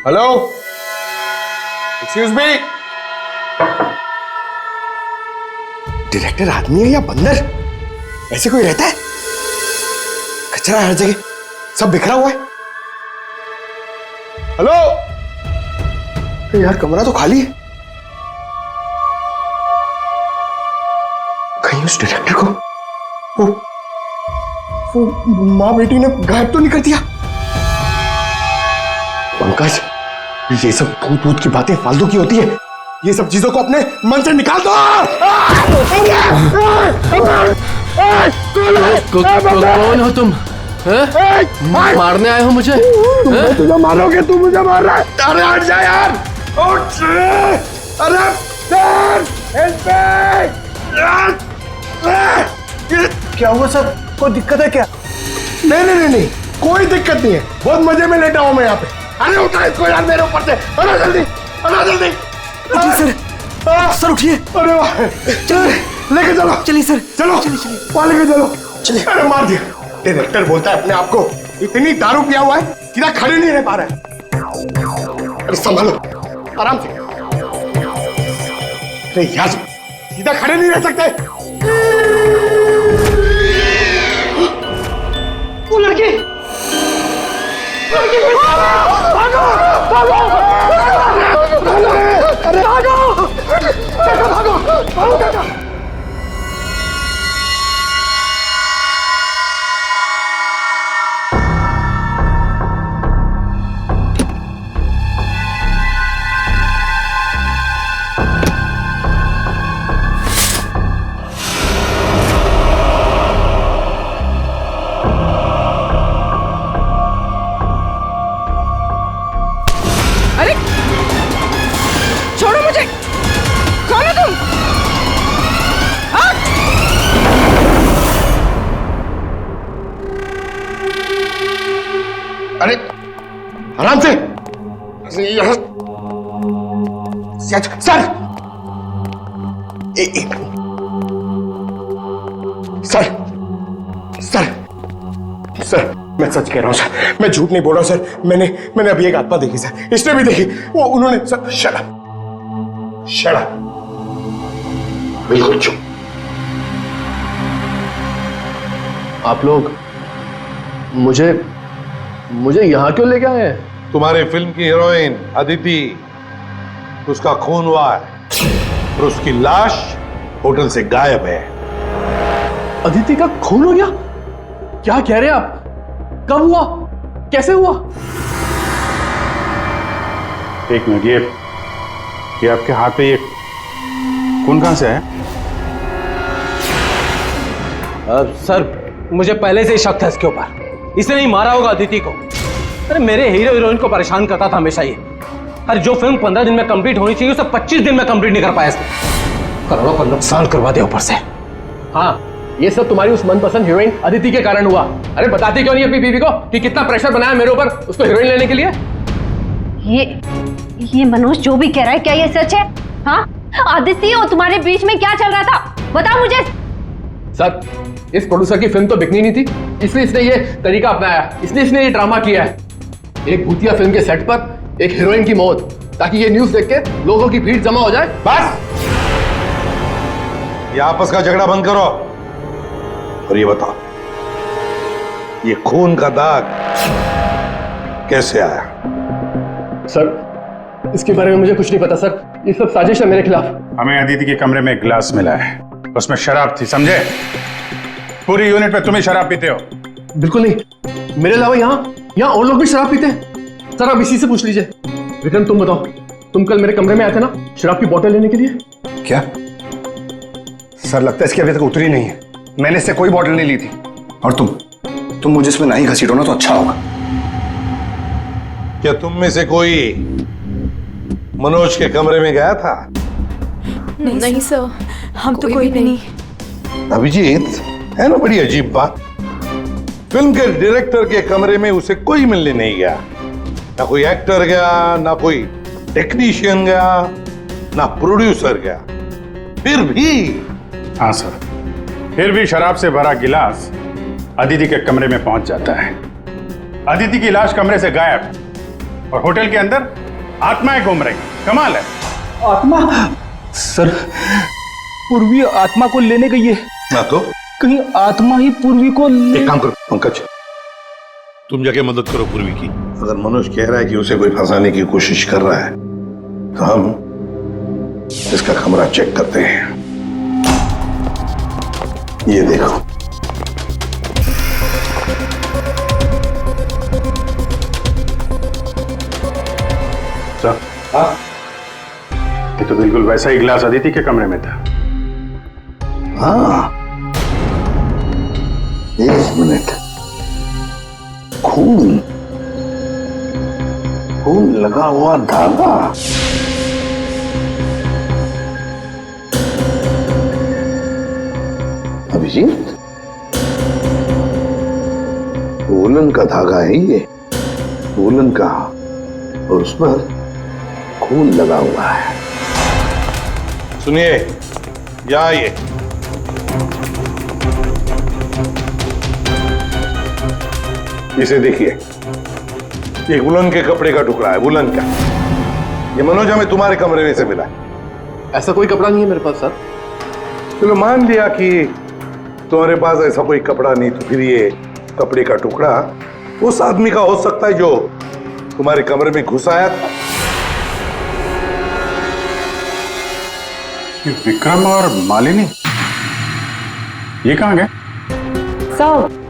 Hello, excuse me. डायरेक्टर आदमी है या बंदर? ऐसे कोई रहता है? कचरा हर जगह, सब बिखरा हुआ है। हेलो यार, कमरा तो खाली है। कहीं उस डायरेक्टर को वो माँ बेटी ने गायब तो नहीं कर दिया? पंकज, ये सब भूत भूत की बातें फालतू की होती है, ये सब चीजों को अपने मन से निकाल दो। कौन हो तुम? मारने आए हो मुझे? तुझे मारोगे, तू मुझे मार रहा है। अरे हट जा यार, उठ। अरे क्या हुआ सर? कोई दिक्कत है क्या? नहीं, कोई दिक्कत नहीं है, बहुत मजे में लेटा हूं मैं यहाँ पे। अरे उठा इसको यार मेरे ऊपर से, अरे जल्दी, अरे जल्दी। सर उठिए। अरे वाह, लेके चलो। चलिए सर, चलो वहां लेके चलो। चलिए। अरे मार दिया। डायरेक्टर बोलता है अपने आप को इतनी दारू पिया हुआ है, सीधा खड़े नहीं रह पा रहा है। अरे संभालो, आराम से। अरे यार, सीधा खड़े नहीं रह सकते। वो लड़की, भागो, भागो, अरे भागो, भागो, भागो। अरे आराम से। सर, सर, मैं सच कह रहा हूँ सर, मैं झूठ नहीं बोल रहा हूँ सर। मैंने अभी एक आत्मा देखी सर, इसने भी देखी। वो उन्होंने सर, शट अप, बिल्कुल चुप। आप लोग मुझे यहाँ क्यों लेके आए हैं? तुम्हारे फिल्म की हीरोइन अदिति, उसका खून हुआ है और उसकी लाश होटल से गायब है। अदिति का खून हो गया? क्या कह रहे हैं आप? कब हुआ? कैसे हुआ? एक मिनट, ये आपके हाथ पे ये खून कहां से है? सर, मुझे पहले से ही शक था इसके ऊपर। इसने नहीं मारा होगा अदिति को। अरे मेरे हीरो हीरोइन को परेशान करता था हमेशा ये। अरे जो फिल्म 15 दिन में कंप्लीट होनी चाहिए उसे 25 दिन में कंप्लीट नहीं कर पाया इसने। करोड़ों का नुकसान करवा दिया ऊपर से। हाँ, ये सब तुम्हारी उस मनपसंद हीरोइन अदिति के कारण हुआ। अरे बताती क्यों नहीं अपनी बीवी को कि कितना प्रेशर बनाया मेरे ऊपर उसको हीरोइन लेने के लिए? ये मनोज जो भी कह रहा है, क्या ये सच है? हाँ, आदित्य और तुम्हारे बीच में क्या चल रहा था, बताओ मुझे। सर, इस प्रोड्यूसर की फिल्म तो बिकनी नहीं थी, इसलिए इसने ये तरीका अपनाया, इसने ये ड्रामा किया है। एक भूतिया फिल्म के सेट पर एक हीरोइन की मौत, ताकि ये न्यूज देख के लोगों की भीड़ जमा हो जाए। बस, ये आपस का झगड़ा बंद करो और ये बताओ, ये खून का दाग कैसे आया? सर, इसके बारे में मुझे कुछ नहीं पता सर, ये सब साजिश है मेरे खिलाफ। हमें अदिति के कमरे में एक गिलास मिला है, उसमें शराब थी, समझे? पूरी यूनिट में तुम ही शराब पीते हो। बिल्कुल नहीं, मेरे अलावा यहाँ और लोग भी शराब पीते हैं। सर, आप इसी से पूछ लीजिए। विक्रम, तुम बताओ, तुम कल मेरे कमरे में आए थे ना शराब की बोतल लेने के लिए? क्या सर, लगता है इसकी अभी तक उतरी नहीं है। मैंने इससे कोई बोतल नहीं ली थी। और तुम मुझे इसमें नहीं घसीटो ना तो अच्छा होगा। क्या तुम में से कोई मनोज के कमरे में गया था? नहीं सर, हम तो कोई भी नहीं। अभिजीत, है ना बड़ी अजीब बात। फिल्म के डायरेक्टर के कमरे में उसे कोई मिलने नहीं गया, ना कोई एक्टर गया, ना कोई टेक्नीशियन गया, ना प्रोड्यूसर गया। फिर भी हाँ सर, फिर भी शराब से भरा गिलास अदिति के कमरे में पहुंच जाता है। अदिति की लाश कमरे से गायब और होटल के अंदर आत्माएं घूम रही। कमाल है। आत्मा? सर, पूर्वी आत्मा को लेने गई है। ना तो कहीं आत्मा ही पूर्वी को एक काम करो पंकज, तुम जाके मदद करो पूर्वी की। अगर मनोज कह रहा है कि उसे कोई फंसाने की कोशिश कर रहा है तो हम इसका कमरा चेक करते हैं। ये देखो, सर, ये तो बिल्कुल वैसा ही गिलास अदिति के कमरे में था। हाँ, एक मिनट, खून लगा हुआ धागा। अभिजीत, वूलन का धागा है ये, वूलन का, और उस पर खून लगा हुआ है। सुनिए, या ये इसे देखिए, ये वुलन के कपड़े का टुकड़ा है, वुलन का। ये मनोज हमें तुम्हारे कमरे में से मिला है। ऐसा कोई कपड़ा नहीं है मेरे पास सर। चलो मान लिया कि तुम्हारे पास ऐसा कोई कपड़ा नहीं, तो फिर ये कपड़े का टुकड़ा उस आदमी का हो सकता है जो तुम्हारे कमरे में घुस आया था। विक्रम और मालिनी ये कहाँ गए? सर,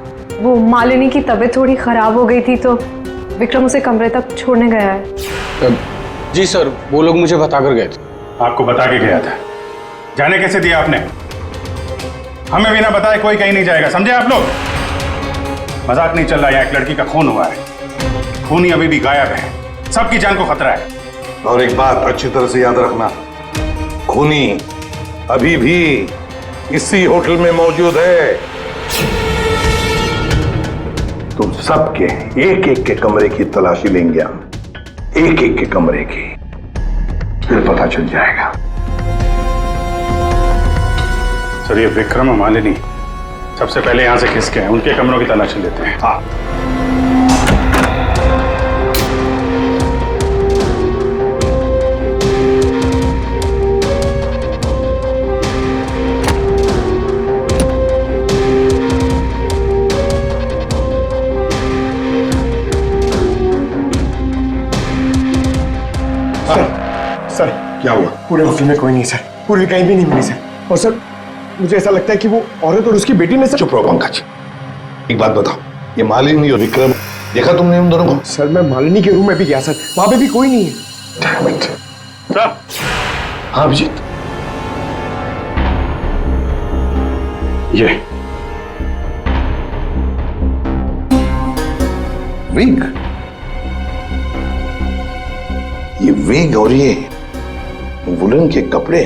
वो मालिनी की तबीयत थोड़ी खराब हो गई थी तो विक्रम उसे कमरे तक छोड़ने गया है। जी सर, वो लोग मुझे बताकर गए थे। आपको बता के गया था? जाने कैसे दिया आपने? हमें बिना बताए कोई कहीं नहीं जाएगा, समझे आप लोग? मजाक नहीं चल रहा है, एक लड़की का खून हुआ है, खून ही अभी भी गायब है, सबकी जान को खतरा है। और एक बात अच्छी तरह से याद रखना, खूनी अभी भी इसी होटल में मौजूद है। तुम सबके एक एक के कमरे की तलाशी लेंगे हम, एक एक के कमरे की, फिर पता चल जाएगा। सर, ये विक्रम और मालिनी सबसे पहले यहां से खिसके हैं, उनके कमरों की तलाशी लेते हैं। हाँ। सर, क्या हुआ? पूरे होटल में कोई नहीं सर, पूरी कहीं भी नहीं मिली सर। और सर, मुझे ऐसा लगता है कि वो औरत और उसकी बेटी ने सर। चुप रहो पंकज, एक बात बताओ, ये मालिनी और विक्रम देखा तुमने उन दोनों को? सर, मैं मालिनी के रूम में भी गया सर, वहां पे भी कोई नहीं है। सर। हाँ अभिजीत, ये विग, ये विग और ये वुलन के कपड़े।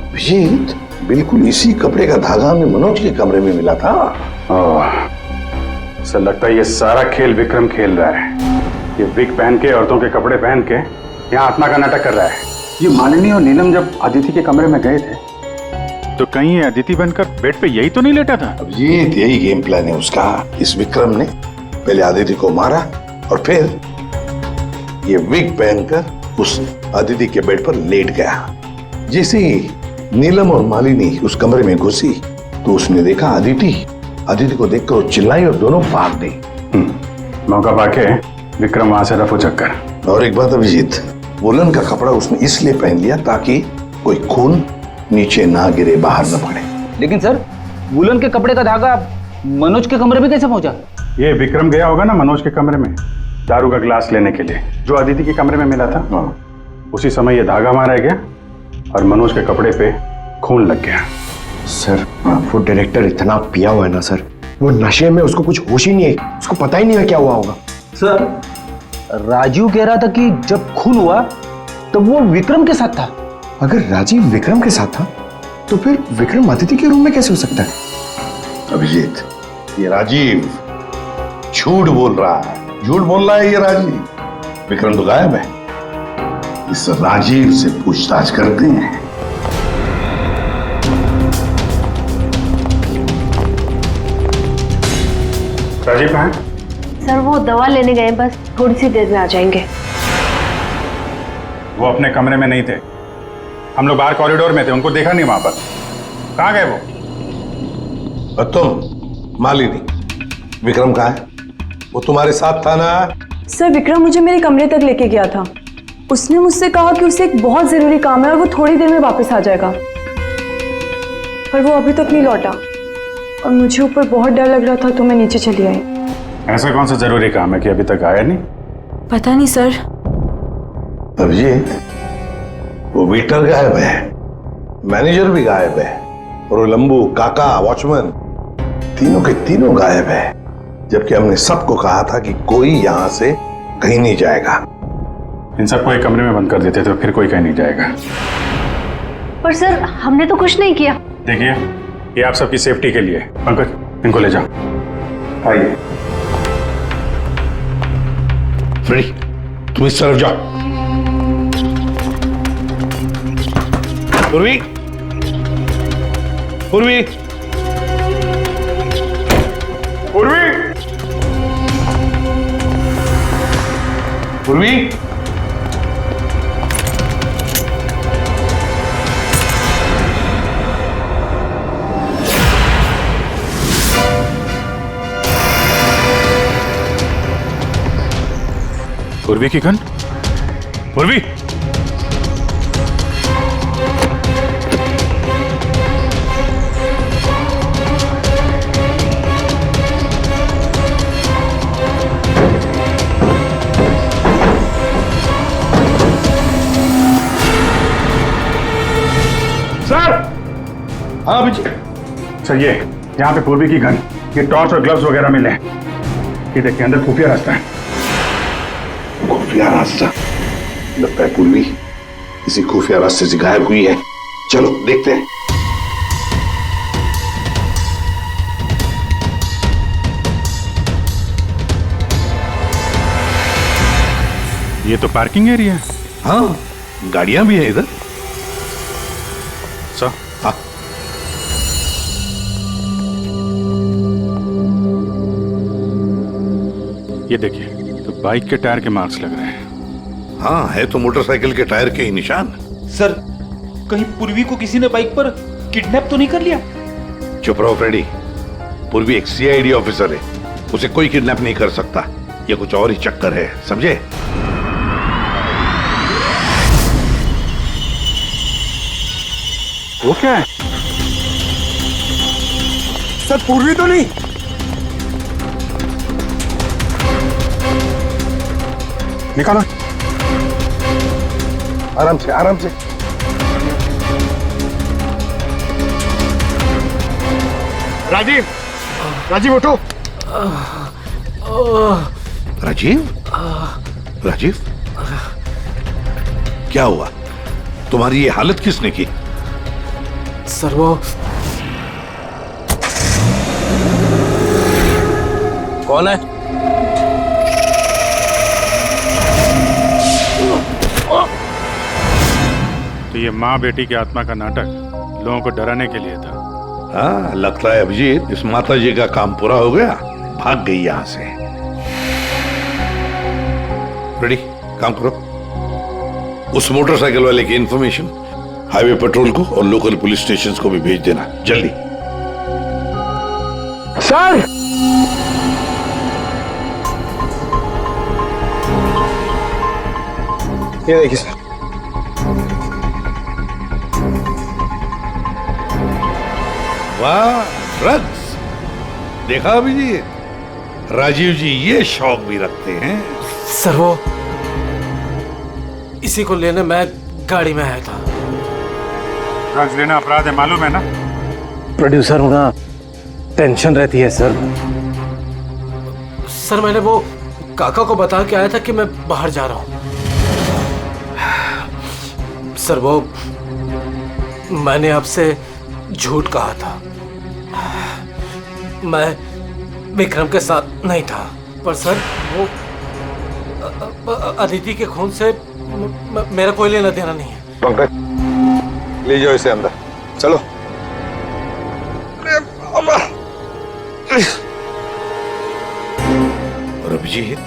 अभिजीत, बिल्कुल इसी कपड़े का धागा हमें मनोज के कमरे में मिला था। सर लगता है ये सारा खेल विक्रम खेल रहा है। ये विग पहन के, औरतों के कपड़े पहन के यहाँ आत्मा का नाटक कर रहा है। ये मालिनी और नीलम जब अदिति के कमरे में गए थे तो कहीं ये अदिति बनकर बेड पे यही तो नहीं लेटा था? अब यही गेम प्लान है उसका। इस विक्रम ने पहले अदिति को मारा और फिर ये विग पहनकर उस अदिति के बेड पर लेट गया। जैसे ही नीलम और मालिनी उस कमरे में घुसी तो उसने देखा अदिति को देखकर वो चिल्लाई और दोनों भाग गई। मौका पाके विक्रम वहां से रफू चक्कर। और एक बात अभिजीत, वुलन का कपड़ा उसने इसलिए पहन लिया ताकि कोई खून नीचे ना गिरे, बाहर न पड़े। लेकिन सर, वुलन के कपड़े का धागा मनोज के कमरे में कैसे पहुंचा? ये विक्रम गया होगा ना मनोज के कमरे में दारू का ग्लास लेने के लिए, जो अदिति के कमरे में मिला था। उसी समय ये धागा मारा गया और मनोज के कपड़े पे खून लग गया। सर वो डायरेक्टर इतना पिया हुआ है ना सर, वो नशे में उसको कुछ होश ही नहीं है, उसको पता ही नहीं है क्या हुआ होगा। सर, राजीव कह रहा था कि जब खून हुआ तब वो विक्रम के साथ था। अगर राजीव विक्रम के साथ था तो फिर विक्रम अदिति के रूम में कैसे हो सकता है? अभिजीत, ये राजीव झूठ बोल रहा है ये राजीव। विक्रम तो गायब है। इस राजीव से पूछताछ करते हैं। राजीव कहाँ है? सर वो दवा लेने गए, बस थोड़ी सी देर में आ जाएंगे। वो अपने कमरे में नहीं थे, हम लोग बाहर कॉरिडोर में थे, उनको देखा नहीं वहां पर। कहाँ गए वो? और तुम मालिनी, विक्रम कहाँ है? वो तुम्हारे साथ था ना? सर विक्रम मुझे मेरे कमरे तक लेके गया था। उसने मुझसे कहा कि उसे एक बहुत जरूरी काम है और वो थोड़ी देर में वापस आ जाएगा, पर वो अभी तक नहीं लौटा और मुझे ऊपर बहुत डर लग रहा था तो मैं नीचे चली आई। ऐसा कौन सा जरूरी काम है कि अभी तक आया नहीं? पता नहीं सर। अभिजीत, वो वेटर गायब है, मैनेजर भी गायब है और वो लंबू, काका, वॉचमैन तीनों के तीनों गायब है, जबकि हमने सबको कहा था कि कोई यहां से कहीं नहीं जाएगा। इन सबको एक कमरे में बंद कर देते तो फिर कोई कहीं नहीं जाएगा। पर सर हमने तो कुछ नहीं किया। देखिए, ये आप सबकी सेफ्टी के लिए। पंकज, इनको ले जाओ। आइए। फ्रेडी, तुम इस तरफ जाओ। पूर्वी, पूर्वी, पूर्वी, पूर्वी। पूर्वी की गन? पूर्वी! सर! हाँ अभिजीत। सर ये यहाँ पे पूर्वी की गन, ये टॉर्च और ग्लव्स वगैरह मिले हैं। ये देखिए, अंदर खुफिया रास्ता है। खुफिया रास्ता? लगता है पूर्वी इसी खुफिया रास्ते से गायब हुई है। चलो देखते हैं। ये तो पार्किंग एरिया है। हाँ, गाड़ियां भी है इधर। सर, हाँ। ये देखिए, तो बाइक के टायर के मार्क्स लग रहे हैं। हाँ, है तो मोटरसाइकिल के टायर के ही निशान। सर, कहीं पूर्वी को किसी ने बाइक पर किडनैप तो नहीं कर लिया? चुप रहो फ्रेडी। पूर्वी एक सीआईडी ऑफिसर है, उसे कोई किडनैप नहीं कर सकता। ये कुछ और ही चक्कर है, समझे? वो क्या है? सर पूर्वी तो नहीं? निकालो। आराम से, आराम से। राजीव, राजीव उठो। राजीव? राजीव? क्या हुआ? तुम्हारी ये हालत किसने की? सर वो कौन है? तो ये माँ बेटी की आत्मा का नाटक लोगों को डराने के लिए था। हाँ, लगता है अभिजीत इस माता जी का काम पूरा हो गया, भाग गई यहां से। रेडी, काम करो। उस मोटरसाइकिल वाले की इंफॉर्मेशन हाईवे पेट्रोल को और लोकल पुलिस स्टेशन को भी भेज देना जल्दी। सर ये देखिए सर। वाह, ड्रग्स। देखा अभिजीत, राजीव जी ये शौक भी रखते हैं। सर वो इसी को लेने मैं गाड़ी में आया था। ड्रग्स लेना अपराध है, मालूम है ना? प्रोड्यूसर होना टेंशन रहती है सर। सर मैंने वो काका को बता के आया था कि मैं बाहर जा रहा हूं। सर वो मैंने आपसे झूठ कहा था। मैं विक्रम के साथ नहीं था, पर सर वो अदिति के खून से मेरा कोई लेना देना नहीं है। पंकज, ले जाओ इसे अंदर, चलो। और अभिजीत,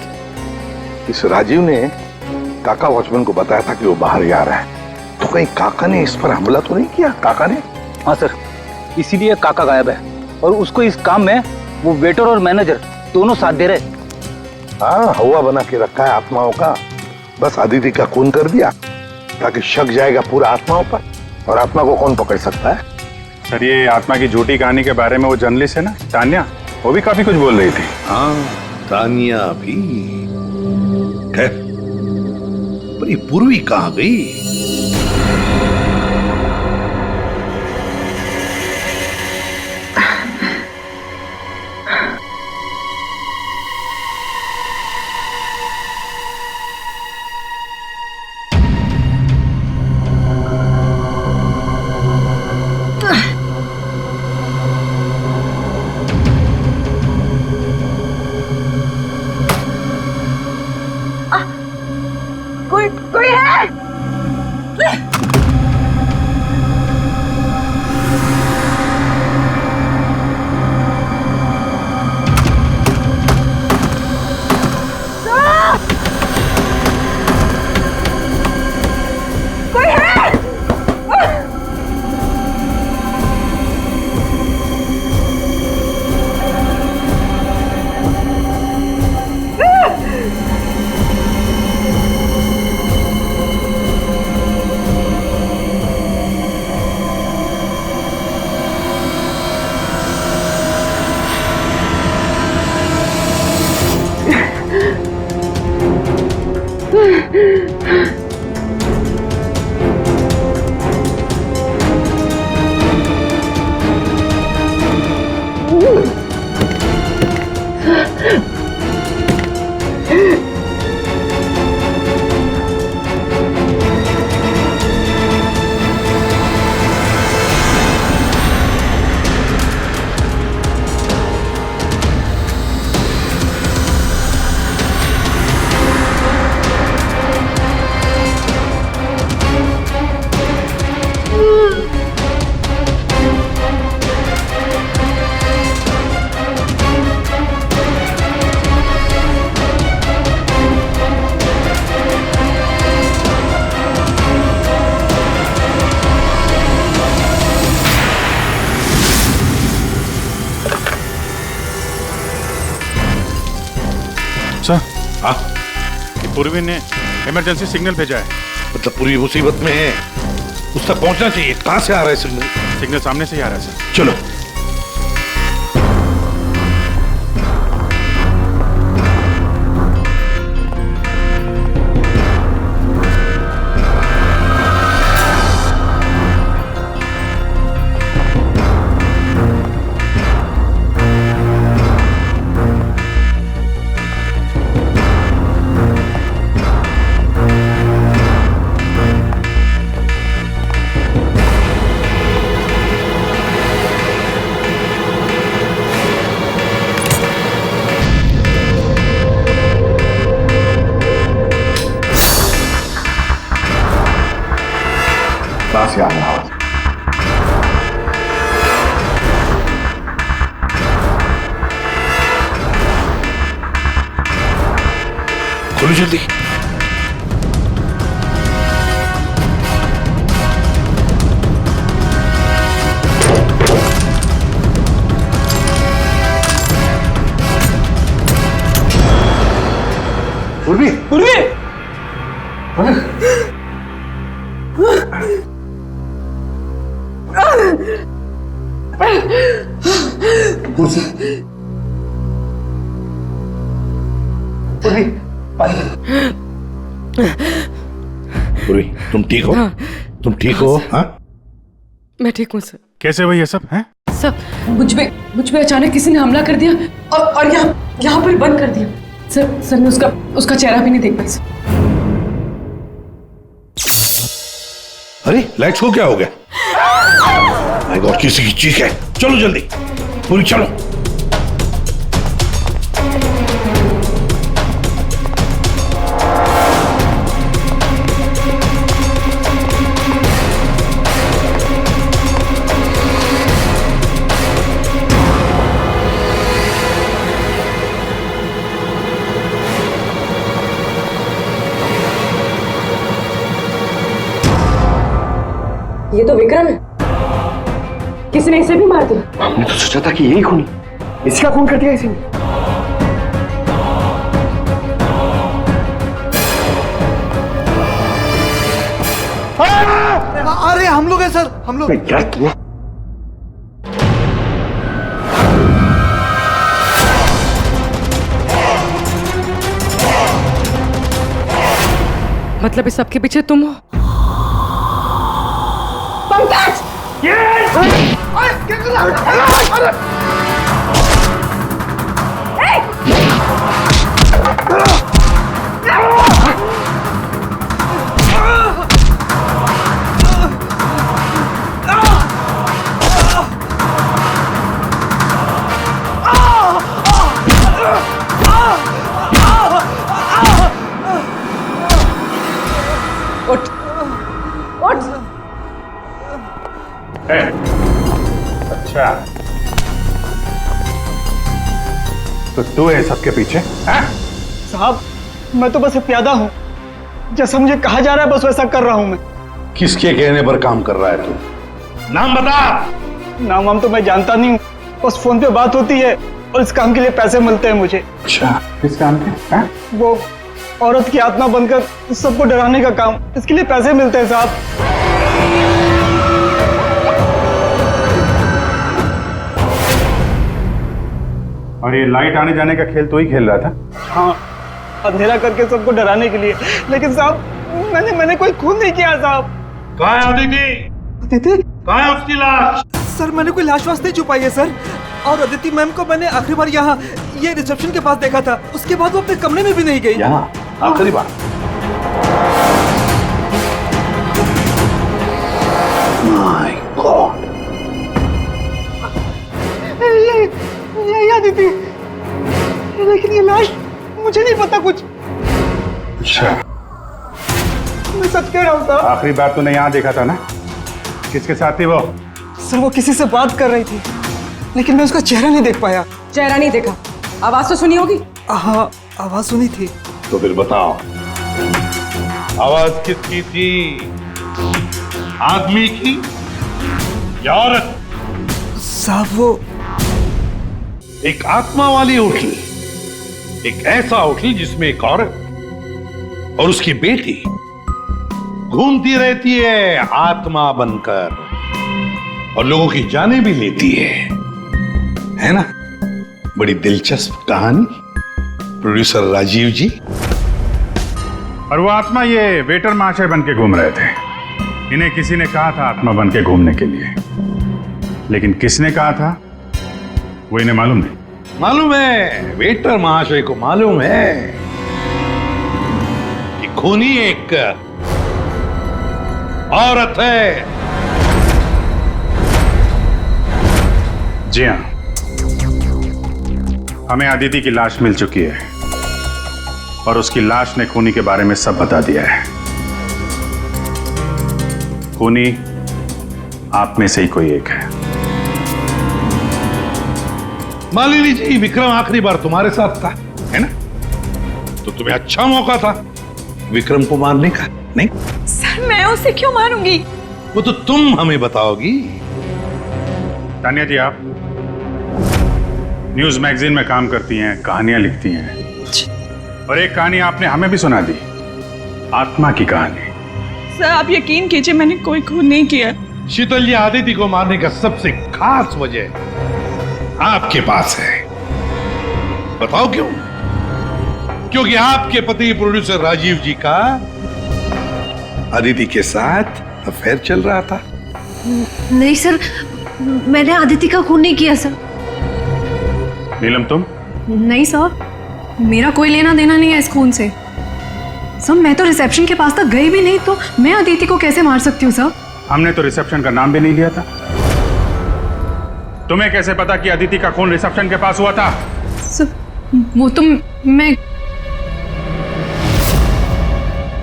इस राजीव ने काका वॉचमैन को बताया था कि वो बाहर जा रहा है, तो कहीं काका ने इस पर हमला तो नहीं किया? काका ने? हाँ सर, इसीलिए काका गायब है और उसको इस काम में वो वेटर और मैनेजर दोनों साथ दे रहे। हाँ, हवा बना के रखा है आत्माओं का। बस अदिति का खून कर दिया ताकि शक जाएगा पूरा आत्माओं पर, और आत्मा को कौन पकड़ सकता है? सर ये आत्मा की झूठी कहानी के बारे में वो जर्नलिस्ट है ना तान्या, वो भी काफी कुछ बोल रही थी। हाँ, तान्या भी। खैर, पर ये पूर्वी कहाँ गई? कोई है? कोई है? हाँ, पूर्वी ने इमरजेंसी सिग्नल भेजा है। मतलब पूरी मुसीबत में है, उस तक पहुंचना चाहिए। कहां से आ रहा है सिग्नल? सिग्नल सामने से ही आ रहा है सर। चलो। से आ रहा आवाज। खोलो जल्दी। पूर्वी पूर्वी पूर्वी तुम ठीक हो? तुम ठीक हो? हाँ? मैं ठीक हूँ सर। कैसे हुआ ये सब है? सर मुझ पे अचानक किसी ने हमला कर दिया और यहाँ पर बंद कर दिया। सर मैं उसका चेहरा भी नहीं देख पाई सर। अरे लाइट्स को क्या हो गया? माय गॉड, किसी की चीख है। चलो जल्दी, पूरी चलो। ये तो विक्रम है। किसी ने इसे भी मार दिया। हमने तो सोचा था कि यही खूनी, इसका खून कर दिया इसी ने। अरे हम लोग हैं सर, हम लोग। क्या किया? मतलब इस सबके पीछे तुम हो? पंकज! उठ उठ। अच्छा, तो तू है सबके पीछे? साहब मैं तो बस एक प्यादा हूँ, जैसा मुझे कहा जा रहा है बस वैसा कर रहा हूँ मैं। किसके कहने पर काम कर रहा है तू? नाम बता। नाम वाम तो मैं जानता नहीं हूँ, बस फोन पे बात होती है और इस काम के लिए पैसे मिलते हैं मुझे। अच्छा, किस काम के? वो औरत की आत्मा बनकर सबको डराने का काम, इसके लिए पैसे मिलते हैं साहब। और ये लाइट आने जाने का खेल तो ही खेल रहा था? हाँ, अंधेरा करके सबको डराने के लिए। लेकिन साहब मैंने कोई खून नहीं किया साहब। कहाँ है अदिति? अदिति? कहाँ है उसकी लाश? सर मैंने कोई लाश वाश नहीं छुपाई है सर। और अदिति मैम को मैंने आखिरी बार यहाँ ये रिसेप्शन के पास देखा था, उसके बाद वो अपने कमरे में भी नहीं गई। यहाँ आखिरी बार? माय गॉड, ये अदिति, लेकिन ये लाश मुझे नहीं पता कुछ। अच्छा, मैं सच कह रहा हूँ साहब। आखिरी बार तूने यहाँ देखा था ना? किसके साथ थी वो? सर वो किसी से बात कर रही थी, लेकिन मैं उसका चेहरा नहीं देख पाया। चेहरा नहीं देखा, आवाज तो सुनी होगी? हाँ, आवाज सुनी थी। तो फिर बताओ, आवाज किसकी थी? आदमी की या औरत? साहब वो एक आत्मा वाली होटल, एक ऐसा होटल जिसमें एक औरत और उसकी बेटी घूमती रहती है आत्मा बनकर और लोगों की जानें भी लेती है ना? बड़ी दिलचस्प कहानी, प्रोड्यूसर राजीव जी। और वो आत्मा ये वेटर महाशय बन के घूम रहे थे। इन्हें किसी ने कहा था आत्मा बन के घूमने के लिए, लेकिन किसने कहा था वो इन्हें मालूम नहीं। मालूम है, वेटर महाशय को मालूम है कि खूनी एक औरत है। जी हाँ, हमें अदिति की लाश मिल चुकी है और उसकी लाश ने खूनी के बारे में सब बता दिया है। खूनी आप में से ही कोई एक है। मालिनी जी, विक्रम आखिरी बार तुम्हारे साथ था, है ना? तो तुम्हें अच्छा मौका था विक्रम को मारने का, नहीं? सर मैं उसे क्यों मारूंगी? वो तो तुम हमें बताओगी। तानिया जी, आप न्यूज मैगजीन में काम करती हैं, कहानियां लिखती हैं, और एक कहानी आपने हमें भी सुना दी, आत्मा की कहानी। सर आप यकीन कीजिए, मैंने कोई खून नहीं किया। शीतल जी, आदिति को मारने का सबसे खास वजह आपके पास है। बताओ क्यों? क्योंकि आपके पति प्रोड्यूसर राजीव जी का आदिति के साथ अफेयर चल रहा था। नहीं सर, मैंने आदिति का खून नहीं किया सर। नीलम, तुम? नहीं सर, मेरा कोई लेना देना नहीं है इस खून से। सर मैं तो रिसेप्शन के पास तक गई भी नहीं, तो मैं अदिति को कैसे मार सकती हूँ सर? हमने तो रिसेप्शन का नाम भी नहीं लिया था। तुम्हें कैसे पता कि अदिति का खून रिसेप्शन के पास हुआ था? सर वो तो मैं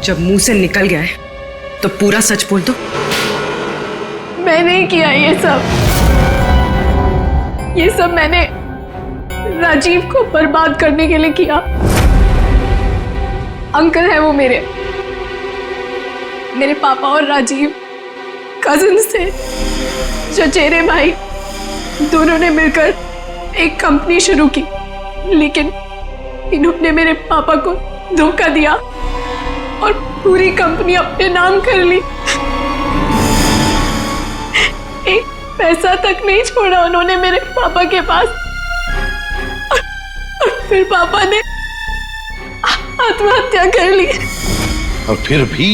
जब मुंह से निकल गया है तो पूरा सच बोल दो। मैं नहीं किया ये सब मैंने राजीव को बर्बाद करने के लिए किया। अंकल है वो मेरे पापा और राजीव कजिन्स थे, चचेरे भाई। दोनों ने मिलकर एक कंपनी शुरू की, लेकिन इन्होंने मेरे पापा को धोखा दिया और पूरी कंपनी अपने नाम कर ली। एक पैसा तक नहीं छोड़ा उन्होंने मेरे पापा के पास। और फिर पापा ने आत्महत्या कर ली। और फिर भी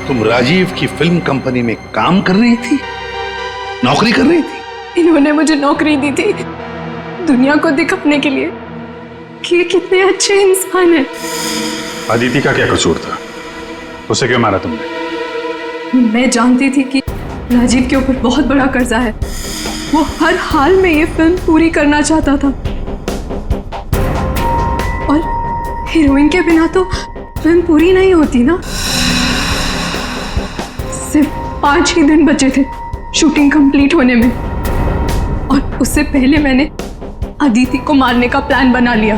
तुम राजीव की फिल्म कंपनी में काम कर रही थी, नौकरी कर रही थी। इन्होंने मुझे नौकरी दी थी दुनिया को दिखाने के लिए कि ये कितने अच्छे इंसान हैं। अदिति का क्या कसूर था? उसे क्यों मारा तुमने? मैं जानती थी कि राजीव के ऊपर बहुत बड़ा कर्जा है। वो हर हाल में ये फिल्म पूरी करना चाहता था, और हीरोइन के बिना तो फिल्म पूरी नहीं होती ना। सिर्फ 5 ही दिन बचे थे शूटिंग कंप्लीट होने में, और उससे पहले मैंने अदिति को मारने का प्लान बना लिया।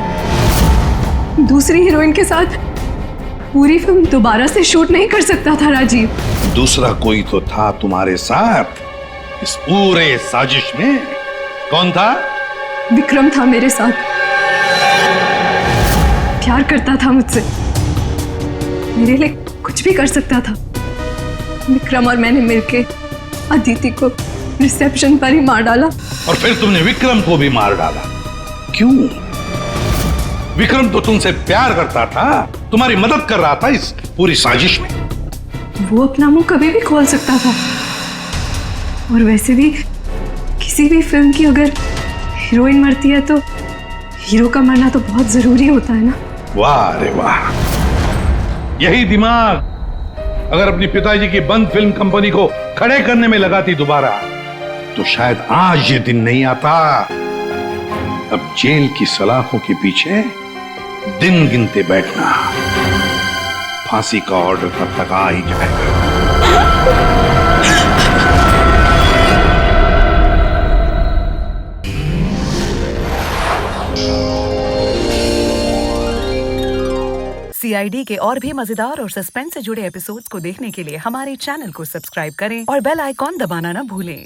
दूसरी हीरोइन के साथ पूरी फिल्म दोबारा से शूट नहीं कर सकता था राजीव। दूसरा कोई तो था तुम्हारे साथ इस पूरे साजिश में। कौन था? विक्रम था मेरे साथ। प्यार करता था मुझसे, मेरे लिए कुछ भी कर सकता था। विक्रम और मैंने मिलके अदिति को रिसेप्शन पर ही मार डाला। और फिर तुमने विक्रम को भी मार डाला। क्यों? विक्रम तो तुमसे प्यार करता था, तुम्हारी मदद कर रहा था इस पूरी साजिश में। वो अपना मुंह कभी भी खोल सकता था, और वैसे भी किसी भी फिल्म की अगर हीरोइन मरती है तो हीरो का मरना तो बहुत जरूरी होता है ना। वाह रे वाह, यही दिमाग अगर अपनी पिताजी की बंद फिल्म कंपनी को खड़े करने में लगाती दोबारा, तो शायद आज ये दिन नहीं आता। अब जेल की सलाखों के पीछे दिन गिनते बैठना, फांसी का ऑर्डर तब तक आ ही जाएगा। CID के और भी मजेदार और सस्पेंस से जुड़े एपिसोड्स को देखने के लिए हमारे चैनल को सब्सक्राइब करें और बेल आइकॉन दबाना ना भूलें।